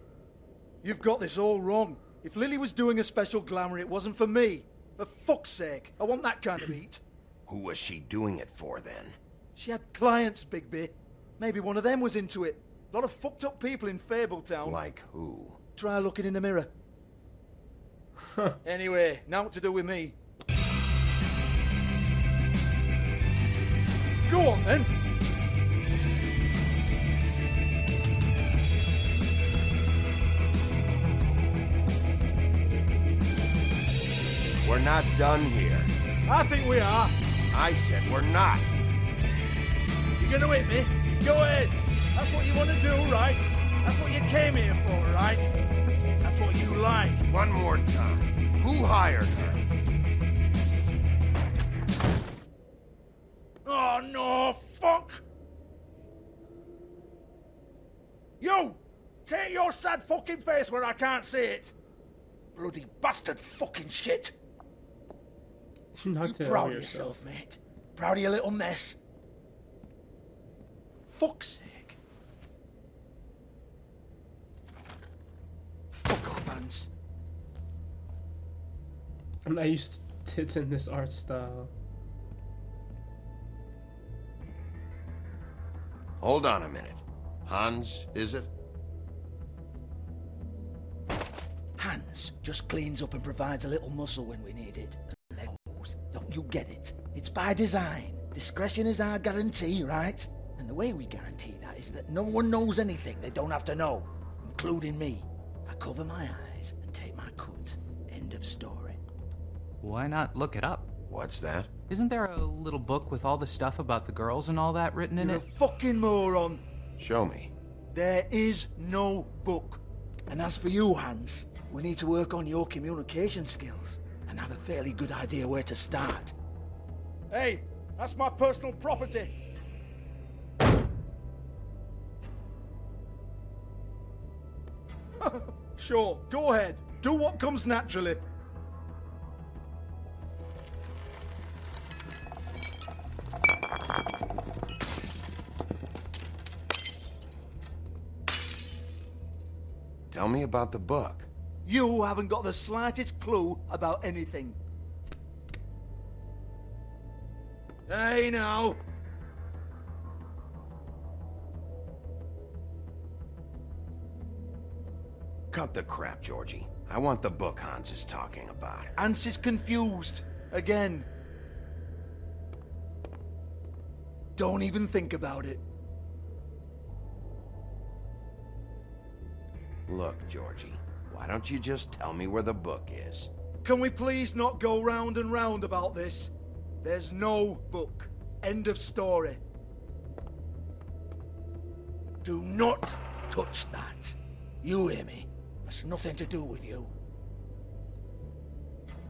You've got this all wrong. If Lily was doing a special glamour, it wasn't for me. For fuck's sake, I want that kind of heat. Who was she doing it for, then? She had clients, Bigby. Maybe one of them was into it. A lot of fucked up people in Fabletown. Like who? Try looking in the mirror. Anyway, now what to do with me? Go on, then. We're not done here. I think we are. I said we're not. You're gonna hit me? Go ahead. That's what you want to do, right? That's what you came here for, right? That's what you like. One more time. Who hired her? Oh, no, fuck! You! Take your sad fucking face where I can't see it! Bloody bastard fucking shit! You proud of yourself, mate? Proud of your little mess? Fuck's sake. Fuck off, Hans. I'm not used to tits in this art style. Hold on a minute. Hans, is it? Hans just cleans up and provides a little muscle when we need it. Don't you get it? It's by design. Discretion is our guarantee, right? And the way we guarantee that is that no one knows anything they don't have to know, including me. I cover my eyes and take my cut. End of story. Why not look it up? What's that? Isn't there a little book with all the stuff about the girls and all that written in You're it? a fucking moron. Show me. There is no book. And as for you, Hans, we need to work on your communication skills and have a fairly good idea where to start. Hey, that's my personal property. Sure, go ahead. Do what comes naturally. Tell me about the book. You haven't got the slightest clue about anything. Hey, now. Cut the crap, Georgie. I want the book Hans is talking about. Hans is confused. Again. Don't even think about it. Look, Georgie, why don't you just tell me where the book is? Can we please not go round and round about this? There's no book. End of story. Do not touch that. You hear me? It's nothing to do with you.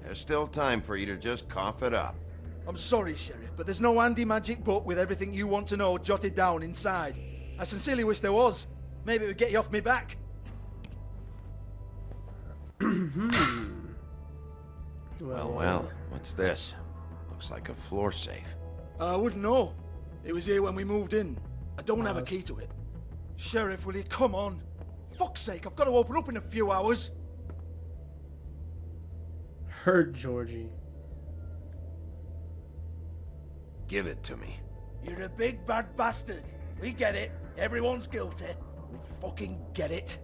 There's still time for you to just cough it up. I'm sorry, Sheriff, but there's no handy magic book with everything you want to know jotted down inside. I sincerely wish there was. Maybe it would get you off me back. Well, what's this? Looks like a floor safe. I wouldn't know. It was here when we moved in. I don't have a key to it. Sheriff, will you come on? Fuck's sake, I've got to open up in a few hours. Hurt Georgie. Give it to me. You're a big bad bastard. We get it. Everyone's guilty. We fucking get it.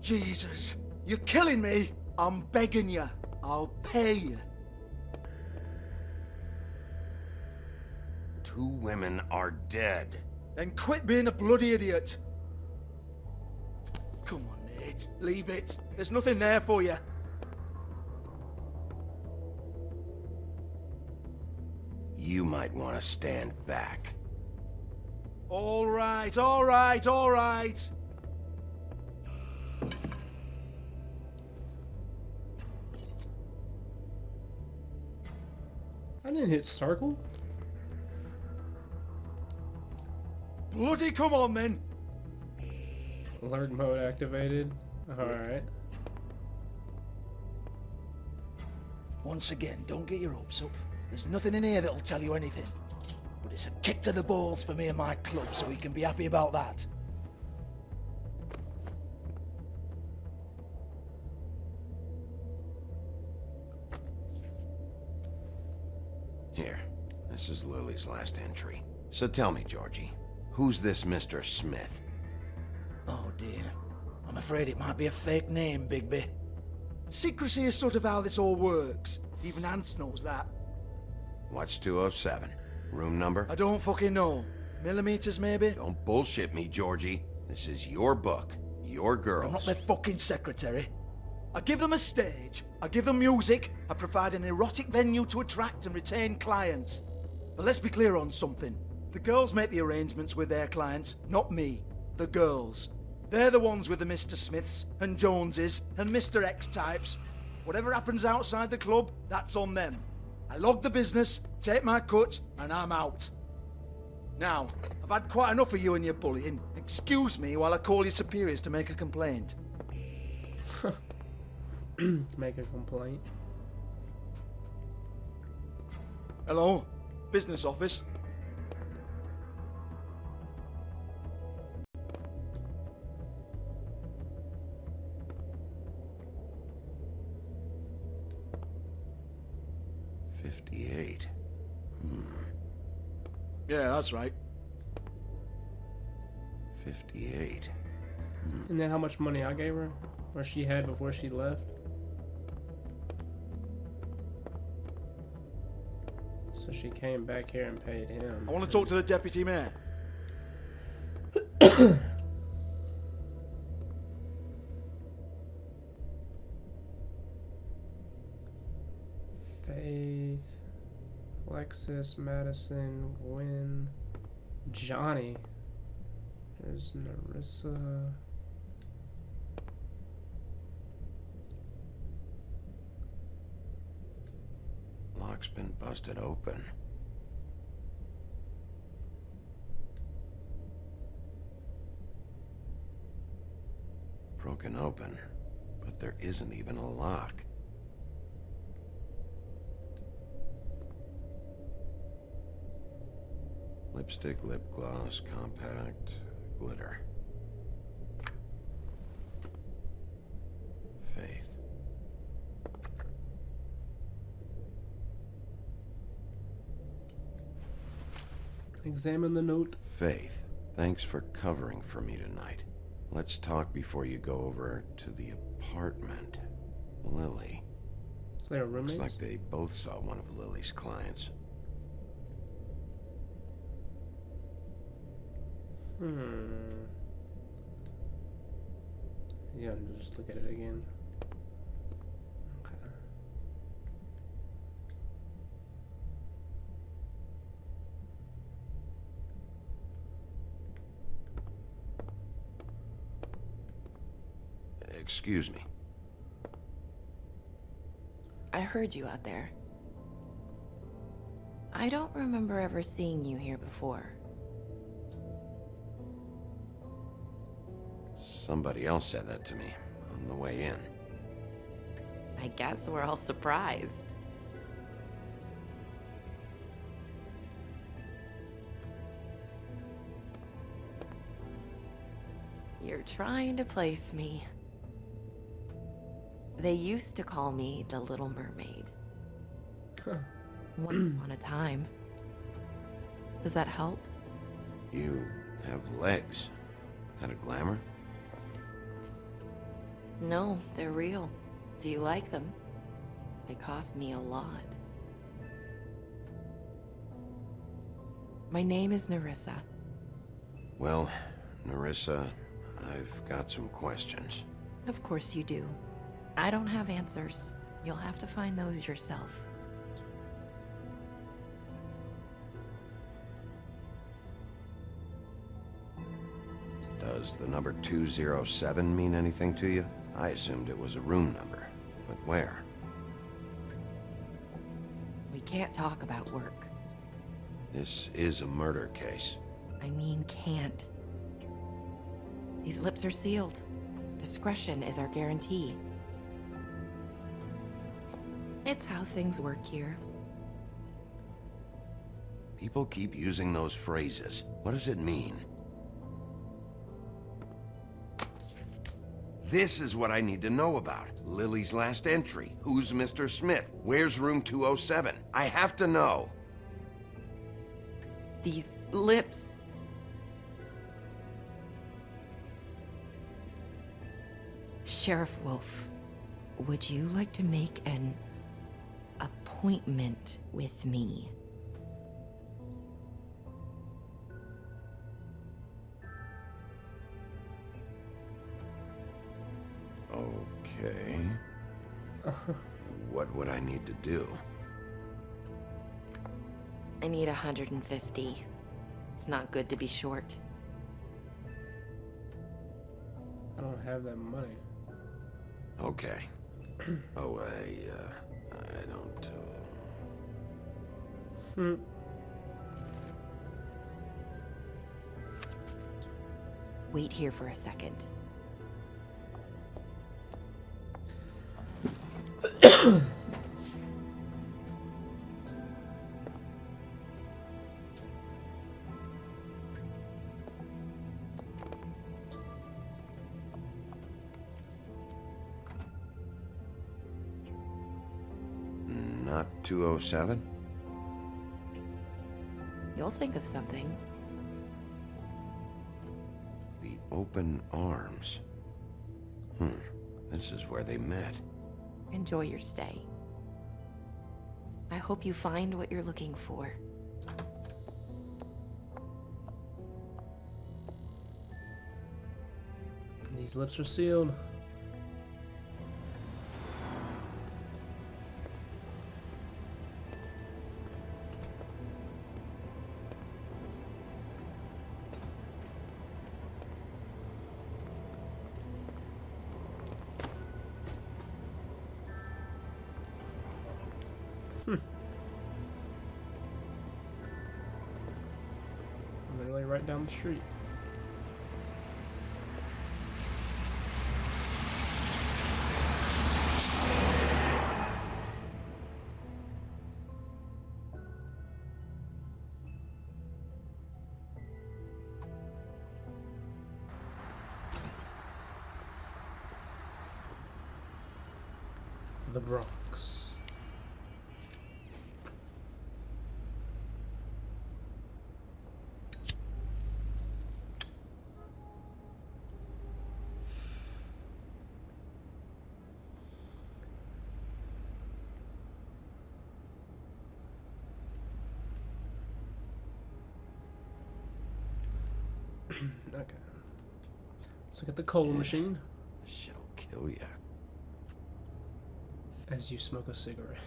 Jesus, you're killing me. I'm begging you. I'll pay you. 2 women are dead. Then quit being a bloody idiot. Come on, Nate. Leave it. There's nothing there for you. You might want to stand back. All right, all right, all right. I didn't hit circle. Bloody come on, then. Alert mode activated. Alright. Once again, don't get your hopes up. There's nothing in here that'll tell you anything. But it's a kick to the balls for me and my club, so we can be happy about that. Here, this is Lily's last entry. So tell me, Georgie, who's this Mr. Smith? Oh dear. I'm afraid it might be a fake name, Bigby. Secrecy is sort of how this all works. Even Hans knows that. What's 207? Room number? I don't fucking know. Millimeters, maybe? Don't bullshit me, Georgie. This is your book. Your girls. I'm not their fucking secretary. I give them a stage, I give them music, I provide an erotic venue to attract and retain clients. But let's be clear on something. The girls make the arrangements with their clients, not me. The girls. They're the ones with the Mr. Smiths and Joneses and Mr. X types. Whatever happens outside the club, that's on them. I log the business, take my cut, and I'm out. Now, I've had quite enough of you and your bullying. Excuse me while I call your superiors to make a complaint. Make a complaint. Hello? Business office? $58. Yeah, that's right. 58. And then how much money I gave her? Or she had before she left? So she came back here and paid him. I want to talk to the deputy mayor. Faith, Alexis, Madison, Gwen, Johnny. There's Narissa. Lock's been busted open. broken open, but there isn't even a lock. Lipstick, lip gloss, compact, glitter. Faith. Examine the note. Faith, thanks for covering for me tonight. Let's talk before you go over to the apartment. Lily. So they were roommates? Looks like they both saw one of Lily's clients. Yeah, just look at it again. Okay. Excuse me. I heard you out there. I don't remember ever seeing you here before. Somebody else said that to me on the way in. I guess we're all surprised. You're trying to place me. They used to call me the Little Mermaid. Once upon a time. Does that help? You have legs. Had a glamour? No, they're real. Do you like them? They cost me a lot. My name is Nerissa. Well, Nerissa, I've got some questions. Of course you do. I don't have answers. You'll have to find those yourself. Does the number 207 mean anything to you? I assumed it was a room number, but where? We can't talk about work. This is a murder case. I mean can't. These lips are sealed. Discretion is our guarantee. It's how things work here. People keep using those phrases. What does it mean? This is what I need to know about. Lily's last entry. Who's Mr. Smith? Where's room 207? I have to know. These lips. Sheriff Wolf, would you like to make an appointment with me? Okay. What would I need to do? I need 150. It's not good to be short. I don't have that money. Okay. Oh, I don't, Wait here for a second. Not 207? You'll think of something. The open arms. This is where they met. Enjoy your stay. I hope you find what you're looking for. These lips are sealed. Literally right down the street. the Bronx. Okay. Let's look at the coal machine. This shit'll kill ya. As you smoke a cigarette.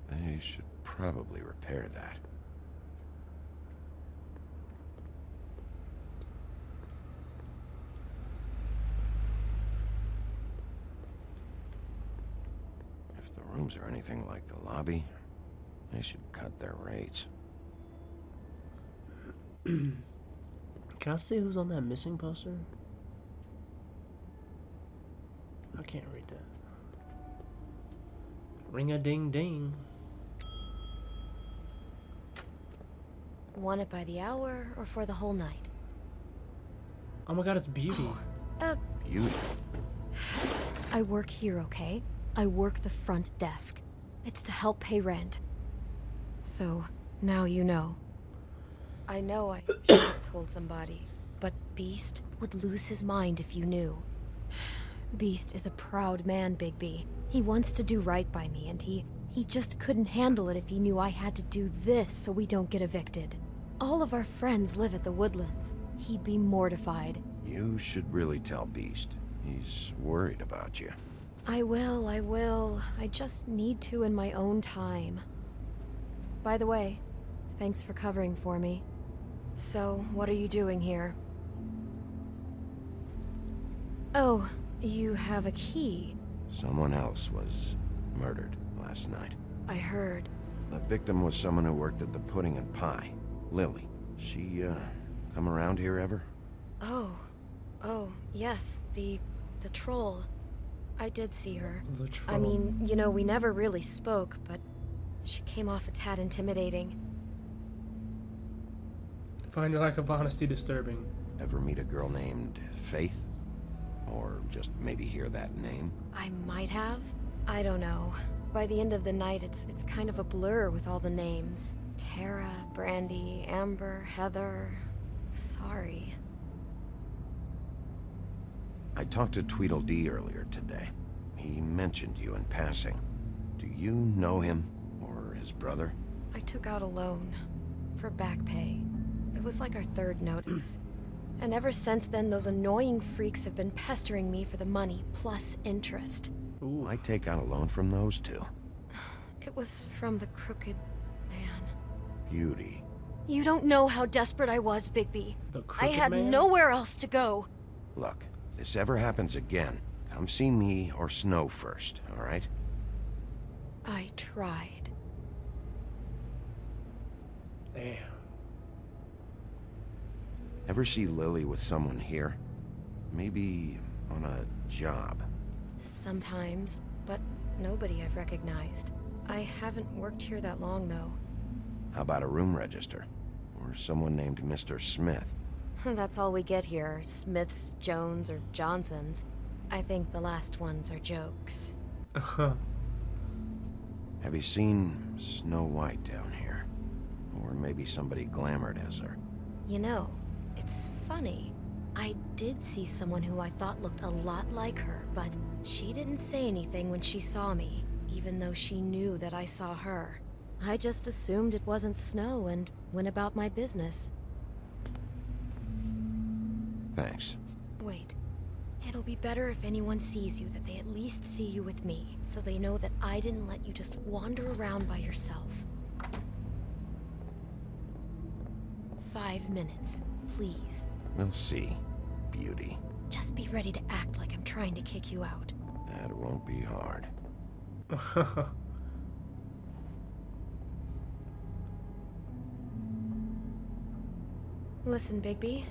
They should probably repair that. If the rooms are anything like the lobby, they should cut their rates. Can I see who's on that missing poster? I can't read that. Ring a ding ding. Want it by the hour or for the whole night? Oh my god, it's Beauty. Beauty? I work here, okay? I work the front desk. It's to help pay rent. So, now you know. I know I should have told somebody, but Beast would lose his mind if you knew. Beast is a proud man, Bigby. He wants to do right by me, and he just couldn't handle it if he knew I had to do this so we don't get evicted. All of our friends live at the Woodlands. He'd be mortified. You should really tell Beast. He's worried about you. I will. I just need to in my own time. By the way, thanks for covering for me. So, what are you doing here? Oh, you have a key. Someone else was murdered last night. I heard. The victim was someone who worked at the Pudding and Pie. Lily. She, come around here ever? Oh, yes, the troll. I did see her. The troll. I mean, you know, we never really spoke, but she came off a tad intimidating. Find your lack of honesty disturbing. Ever meet a girl named Faith? Or just maybe hear that name? I might have. I don't know. By the end of the night, it's kind of a blur with all the names. Tara, Brandy, Amber, Heather. Sorry. I talked to Tweedledee earlier today. He mentioned you in passing. Do you know him? Or his brother? I took out a loan. For back pay. It was like our third notice. And ever since then, those annoying freaks have been pestering me for the money, plus interest. Ooh. I take out a loan from those two. It was from the Crooked Man. Beauty. You don't know how desperate I was, Bigby. The Crooked I had Man? nowhere else to go. Look, if this ever happens again, come see me or Snow first, all right? I tried. Damn. Ever see Lily with someone here? Maybe on a job. Sometimes, but nobody I've recognized. I haven't worked here that long, though. How about a room register? Or someone named Mr. Smith? That's all we get here, Smiths, Jones, or Johnsons. I think the last ones are jokes. Have you seen Snow White down here? Or maybe somebody glamored as her? You know, it's funny. I did see someone who I thought looked a lot like her, but she didn't say anything when she saw me, even though she knew that I saw her. I just assumed it wasn't Snow and went about my business. Thanks. Wait. It'll be better if anyone sees you that they at least see you with me, so they know that I didn't let you just wander around by yourself. 5 minutes, please. We'll see, Beauty. Just be ready to act like I'm trying to kick you out. That won't be hard. Listen, Bigby.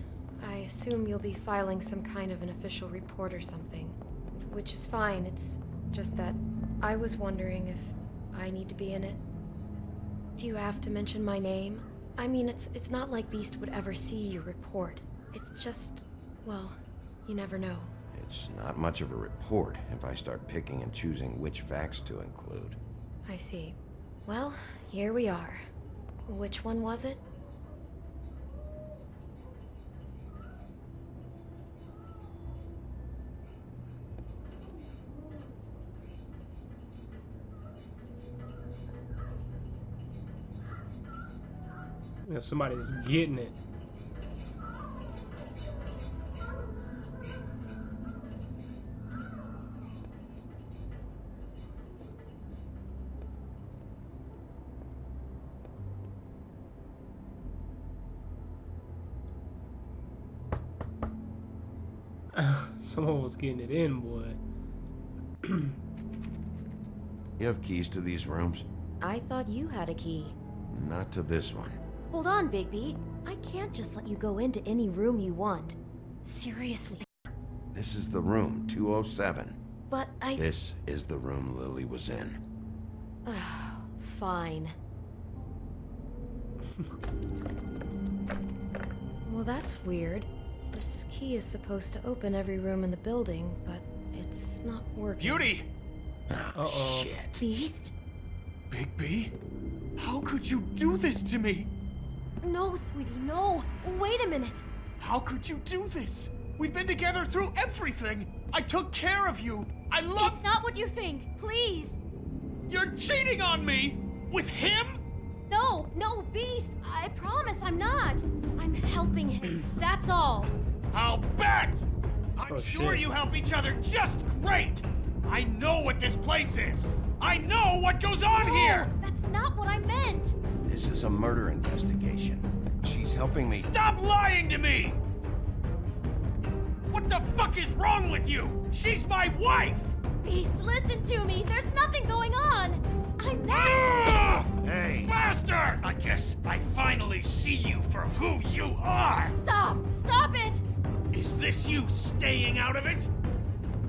I assume you'll be filing some kind of an official report or something. Which is fine, it's just that I was wondering if I need to be in it. Do you have to mention my name? I mean, it's not like Beast would ever see your report. It's just, well, you never know. It's not much of a report if I start picking and choosing which facts to include. I see. Well, here we are. Which one was it? You know, somebody that's getting it. Someone was getting it in, boy. You have keys to these rooms? I thought you had a key. Not to this one. Hold on, Bigby. I can't just let you go into any room you want. Seriously. This is the room, 207. But I... This is the room Lily was in. Fine. Well, that's weird. This key is supposed to open every room in the building, but it's not working. Beauty! Oh, shit. Beast? Bigby? How could you do this to me? No, sweetie, no. Wait a minute. How could you do this? We've been together through everything. I took care of you. I love... It's not what you think. Please. You're cheating on me? With him? No, Beast. I promise I'm not. I'm helping him. That's all. I'll bet! I'm sure shit. you help each other just great! I know what this place is! I know what goes on here! That's not what I meant. This is a murder investigation. She's helping me. Stop lying to me! What the fuck is wrong with you? She's my wife! Beast, listen to me. There's nothing going on. I'm not... Hey! Bastard! I guess I finally see you for who you are! Stop! Stop it! Is this you staying out of it?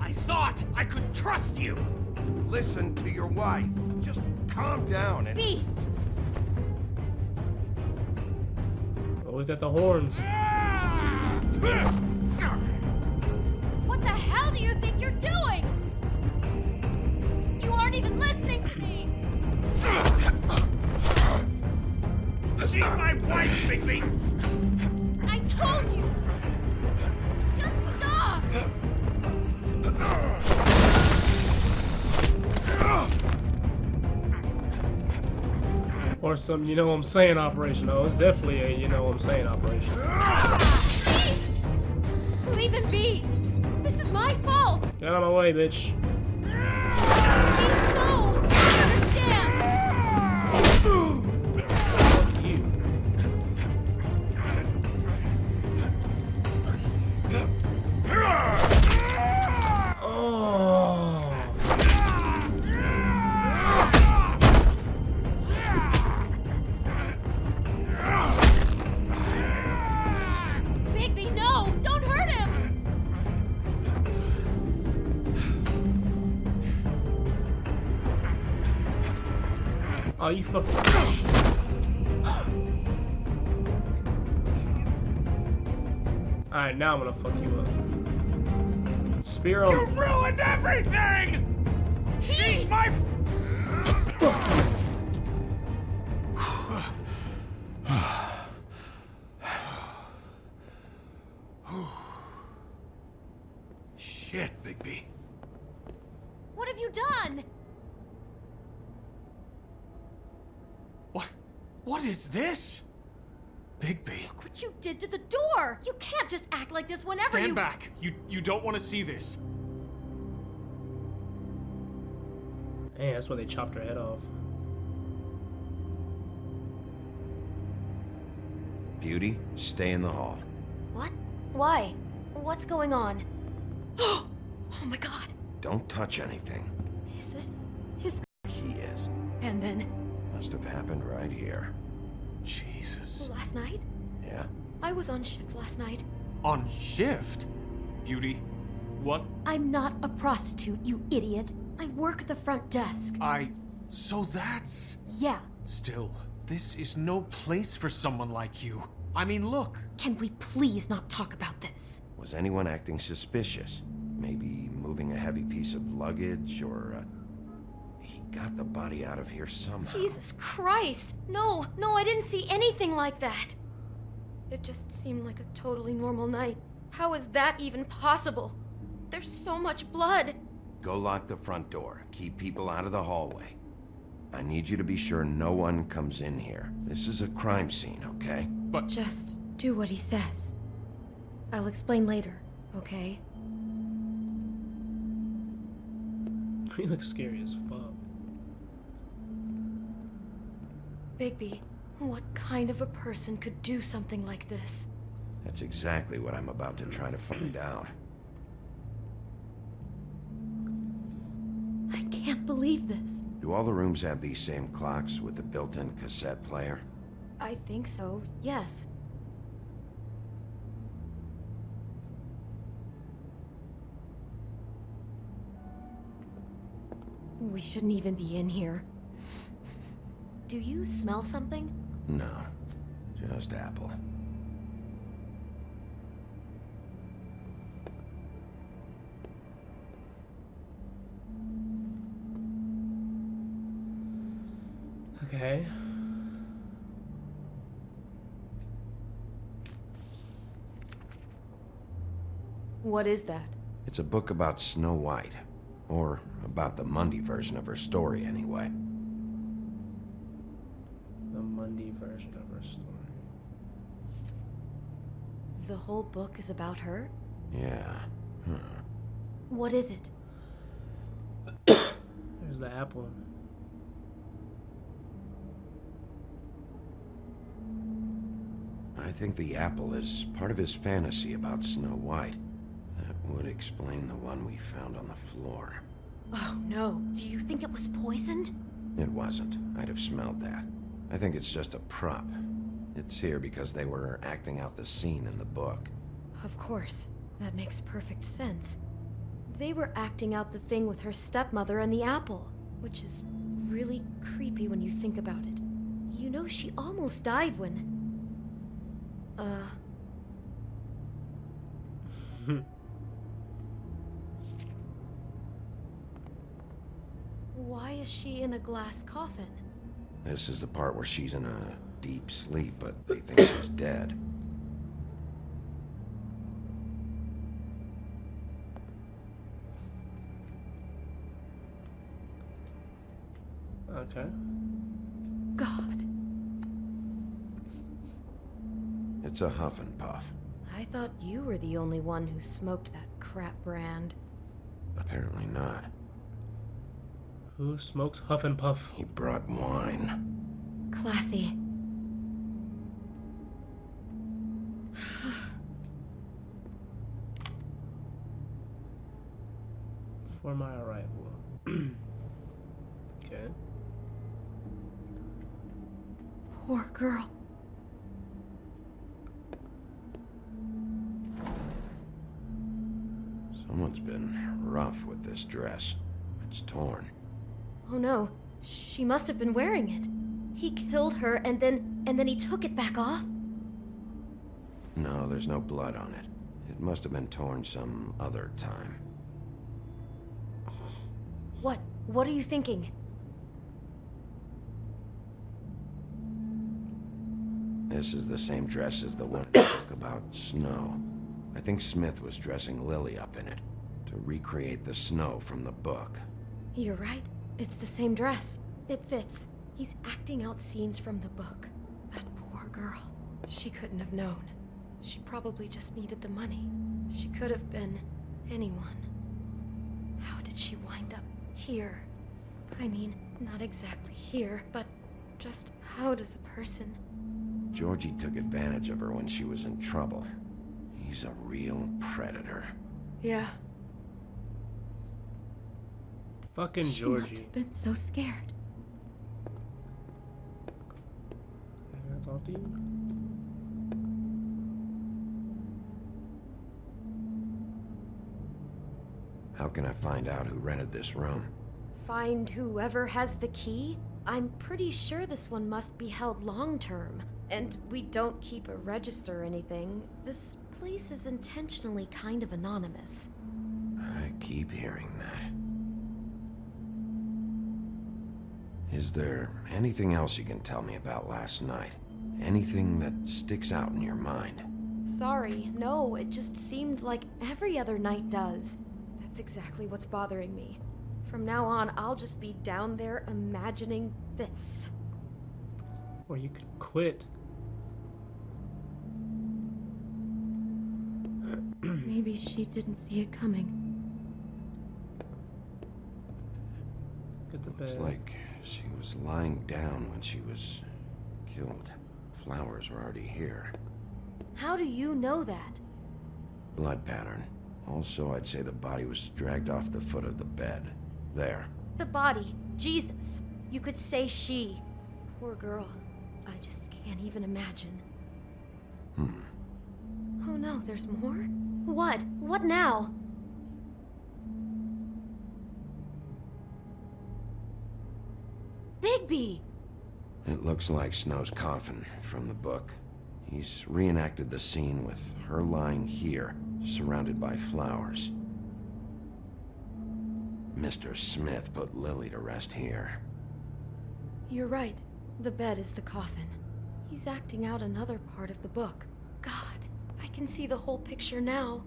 I thought I could trust you! Listen to your wife. Just calm down and... Beast! Always at the horns. What the hell do you think you're doing? You aren't even listening to me! She's my wife, Bigby! I told you! Just stop! Or some, you know what I'm saying, operation. Oh, it's definitely a, you know what I'm saying, operation. Beast! Leave him be! This is my fault! Get out of my way, bitch. Beast, no! I understand! You. Oh. Bigby, no! Don't hurt him! Oh, you fucking. Alright, now I'm gonna fuck you up. Spear him. You ruined everything! She's my... Shit, Bigby. What have you done? What is this? Bigby. Look what you did to the door! You can't just act like this whenever Stand back. You don't want to see this. Hey, that's why they chopped her head off. Beauty, stay in the hall. What? Why? What's going on? Oh my god. Don't touch anything. Is this... He is. And then... Must have happened right here. Jesus. Last night? Yeah? I was on shift last night. On shift? Beauty, what? I'm not a prostitute, you idiot. I work the front desk. So that's... Yeah. Still, This is no place for someone like you. I mean, look. Can we please not talk about this? Was anyone acting suspicious? Maybe moving a heavy piece of luggage, or he got the body out of here somehow. Jesus Christ! No, I didn't see anything like that. It just seemed like a totally normal night. How is that even possible? There's so much blood. Go lock the front door. Keep people out of the hallway. I need you to be sure no one comes in here. This is a crime scene, okay? But just do what he says. I'll explain later, okay? He looks scary as fuck. Bigby, what kind of a person could do something like this? That's exactly what I'm about to try to find out. I can't believe this. Do all the rooms have these same clocks with the built-in cassette player? I think so, yes. We shouldn't even be in here. Do you smell something? No, just apple. Okay. What is that? It's a book about Snow White. Or about the Mundy version of her story, anyway. The Mundy version of her story. The whole book is about her? Yeah. Huh. What is it? There's the apple. I think the apple is part of his fantasy about Snow White. That would explain the one we found on the floor. Oh no, do you think it was poisoned? It wasn't. I'd have smelled that. I think it's just a prop. It's here because they were acting out the scene in the book. Of course. That makes perfect sense. They were acting out the thing with her stepmother and the apple, which is really creepy when you think about it. You know, she almost died when... Why is she in a glass coffin? This is the part where she's in a deep sleep, but they think she's dead. Okay. God. It's a Huff and Puff. I thought you were the only one who smoked that crap brand. Apparently not. Who smokes Huff and Puff? He brought wine. Classy. For my arrival. Okay. Poor girl. Someone's been rough with this dress. It's torn. Oh no, she must have been wearing it. He killed her and then he took it back off? No, there's no blood on it. It must have been torn some other time. What are you thinking? This is the same dress as the one book about snow. I think Smith was dressing Lily up in it to recreate the snow from the book. You're right. It's the same dress. It fits. He's acting out scenes from the book. That poor girl. She couldn't have known. She probably just needed the money. She could have been anyone. How did she wind up here? I mean, not exactly here, but just how does a person... Georgie took advantage of her when she was in trouble. He's a real predator. Yeah. Fucking She must Georgie. have been so scared. Can I talk to you? How can I find out who rented this room? Find whoever has the key? I'm pretty sure this one must be held long-term. And we don't keep a register or anything. This place is intentionally kind of anonymous. I keep hearing that. Is there anything else you can tell me about last night? Anything that sticks out in your mind? Sorry, no, it just seemed like every other night does. That's exactly what's bothering me. From now on, I'll just be down there imagining this. Or you could quit. Maybe she didn't see it coming. Get the bed. It's like she was lying down when she was killed. Flowers were already here. How do you know that? Blood pattern. Also, I'd say the body was dragged off the foot of the bed. There. The body. Jesus. You could say she. Poor girl. I just can't even imagine. Oh no, there's more? What? What now? Bigby! It looks like Snow's coffin from the book. He's reenacted the scene with her lying here, surrounded by flowers. Mr. Smith put Lily to rest here. You're right. The bed is the coffin. He's acting out another part of the book. God, I can see the whole picture now.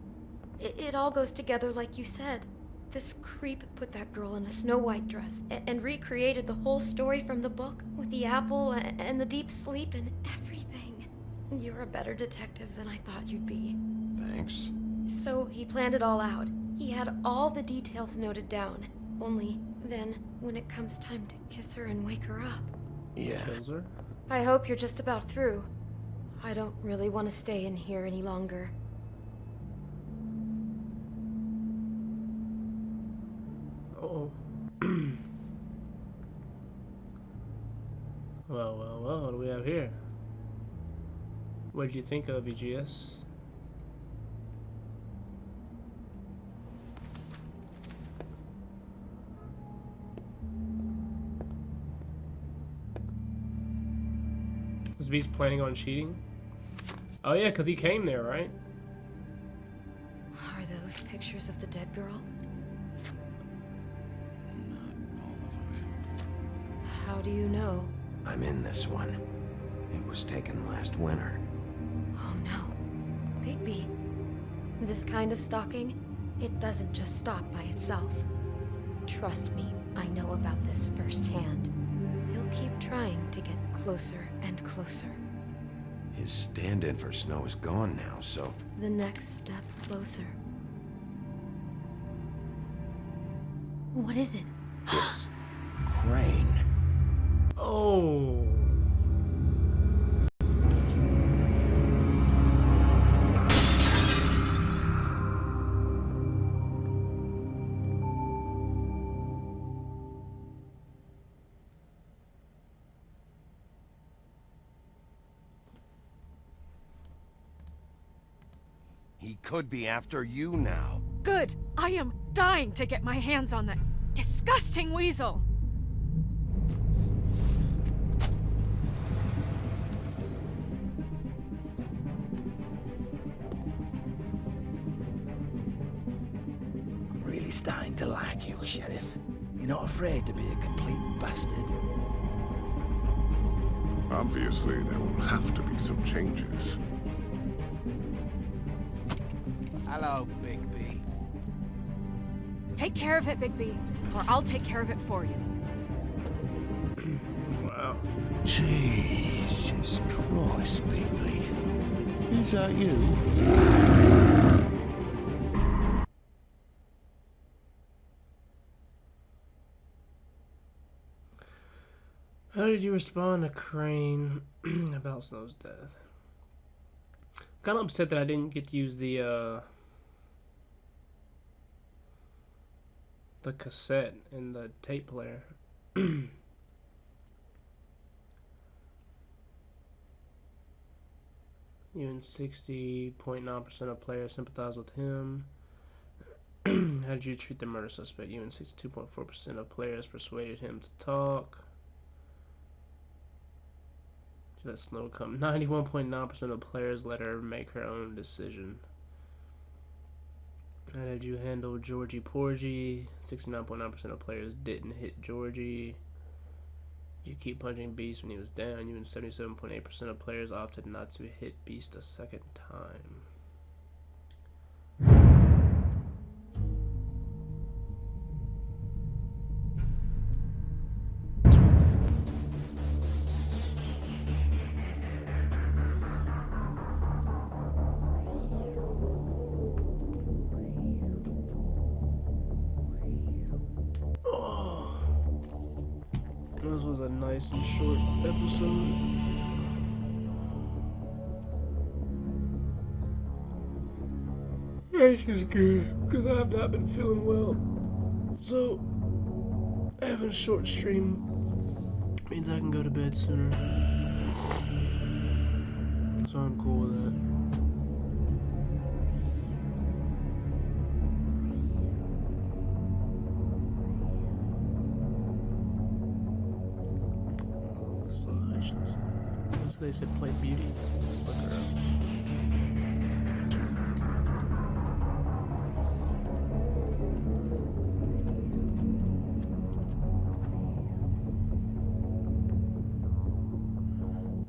It all goes together like you said. This creep put that girl in a Snow White dress and recreated the whole story from the book with the apple and the deep sleep and everything. You're a better detective than I thought you'd be. Thanks. So he planned it all out. He had all the details noted down. Only then, when it comes time to kiss her and wake her up. Yeah. Kills her. I hope you're just about through. I don't really want to stay in here any longer. Uh-oh. Well, what do we have here? What did you think of VGS? Was Beast planning on cheating? Oh yeah, because he came there, right? Are those pictures of the dead girl? How do you know? I'm in this one. It was taken last winter. Oh no. Bigby. This kind of stalking, it doesn't just stop by itself. Trust me, I know about this firsthand. He'll keep trying to get closer and closer. His stand-in for Snow is gone now, so... The next step closer. What is it? It's Crane. Oh. He could be after you now. Good. I am dying to get my hands on that disgusting weasel. I'm really starting to like you, Sheriff. You're not afraid to be a complete bastard. Obviously, there will have to be some changes. Hello, Bigby. Take care of it, Bigby, or I'll take care of it for you. Wow. Jesus Christ, Bigby. Is that you? How did you respond to Crane about Snow's death? Kind of upset that I didn't get to use the cassette in the tape player. Even 60.9% of players sympathize with him. How did you treat the murder suspect? Even 62.4% of players persuaded him to talk. Let Snow come. 91.9% of players let her make her own decision. How did you handle Georgie Porgy? 69.9% of players didn't hit Georgie. Did you keep punching Beast when he was down? You and 77.8% of players opted not to hit Beast a second time. This was a nice and short episode. This is good, because I have not been feeling well. So, having a short stream means I can go to bed sooner. So I'm cool with that. So they said play beauty. Let's look her up.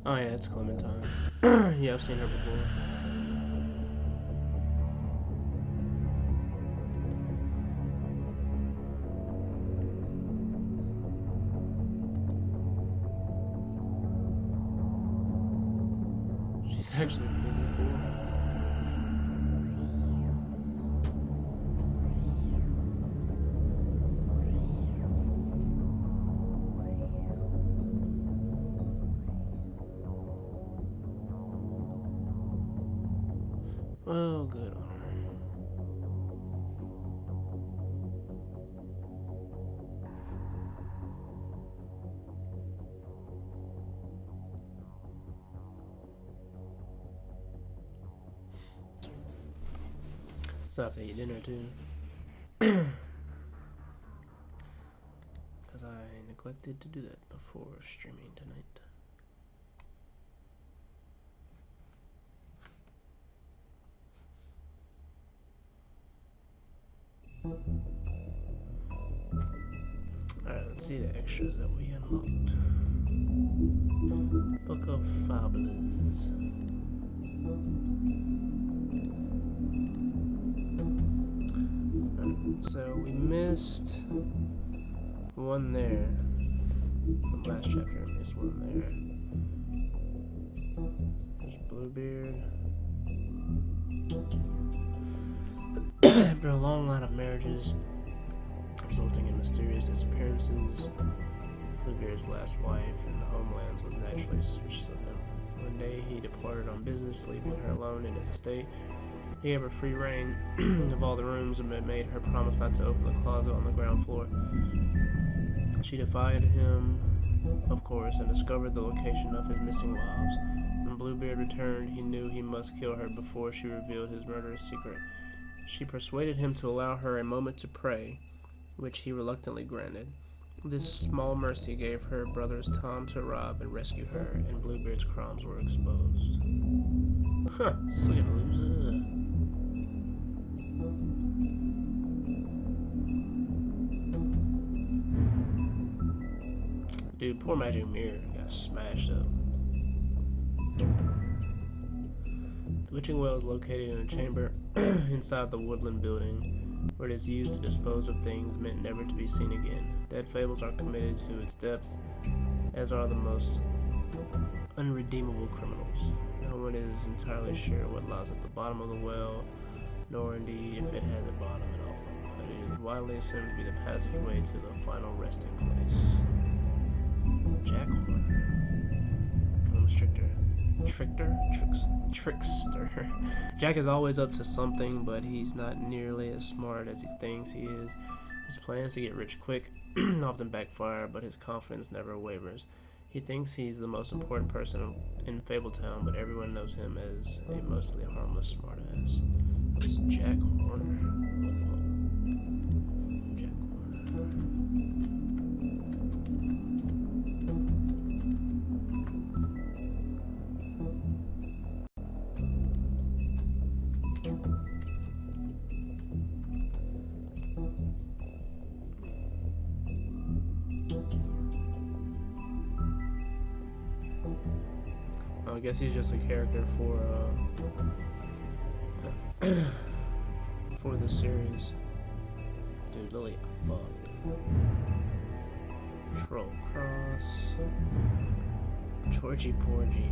Oh yeah, it's Clementine. Yeah, I've seen her before. Actually 44. Well, good on her. So I have to eat dinner too. Because I neglected to do that before streaming tonight. Alright, let's see the extras that we unlocked. Book of Fables. So we missed one there. From last chapter, I missed one there. There's Bluebeard. After a long line of marriages, resulting in mysterious disappearances, Bluebeard's last wife in the homelands was naturally suspicious of him. One day he departed on business, leaving her alone in his estate. He gave her free reign of all the rooms and made her promise not to open the closet on the ground floor. She defied him, of course, and discovered the location of his missing wives. When Bluebeard returned, he knew he must kill her before she revealed his murderous secret. She persuaded him to allow her a moment to pray, which he reluctantly granted. This small mercy gave her brothers time to arrive and rescue her, and Bluebeard's crimes were exposed. Huh, suck it, loser. Dude, poor Magic Mirror got smashed up. The witching well is located in a chamber inside the woodland building, where it is used to dispose of things meant never to be seen again. Dead fables are committed to its depths, as are the most unredeemable criminals. No one is entirely sure what lies at the bottom of the well, nor indeed if it has a bottom at all, but it is widely assumed to be the passageway to the final resting place. Jack Horner. Trickster. Jack is always up to something, but he's not nearly as smart as he thinks he is. His plans to get rich quick often backfire, but his confidence never wavers. He thinks he's the most important person in Fabletown, but everyone knows him as a mostly harmless smartass. It's Jack Horner. Jack Horner. I guess he's just a character for the series. Dude, Lily, fuck. Troll Cross. Georgie Porgy.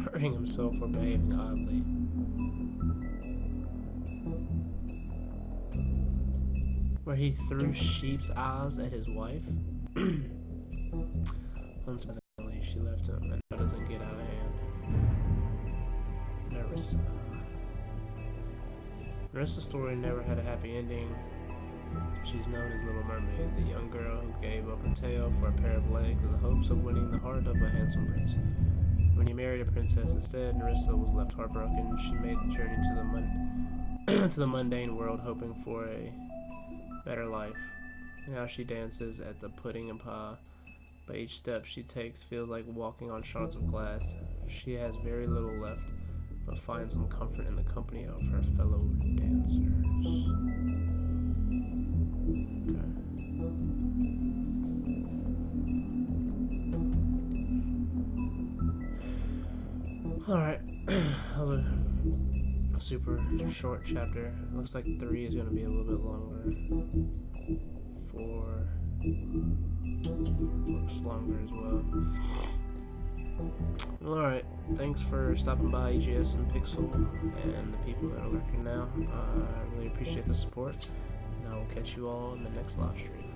Hurting himself for behaving oddly. Where he threw sheep's eyes at his wife. Unsurprisingly, she left him, and that doesn't get out of hand. Nerissa's story never had a happy ending. She's known as Little Mermaid, the young girl who gave up her tail for a pair of legs in the hopes of winning the heart of a handsome prince. When he married a princess instead, Nerissa was left heartbroken. She made the journey to the mundane world, hoping for a better life. Now she dances at the pudding and pie, but each step she takes feels like walking on shards of glass. She has very little left, but finds some comfort in the company of her fellow dancers. Okay. Alright, a super short chapter. Looks like 3 is going to be a little bit longer. 4 looks longer as well. Alright, thanks for stopping by, EGS and Pixel, and the people that are lurking now. I really appreciate the support, and I will catch you all in the next live stream.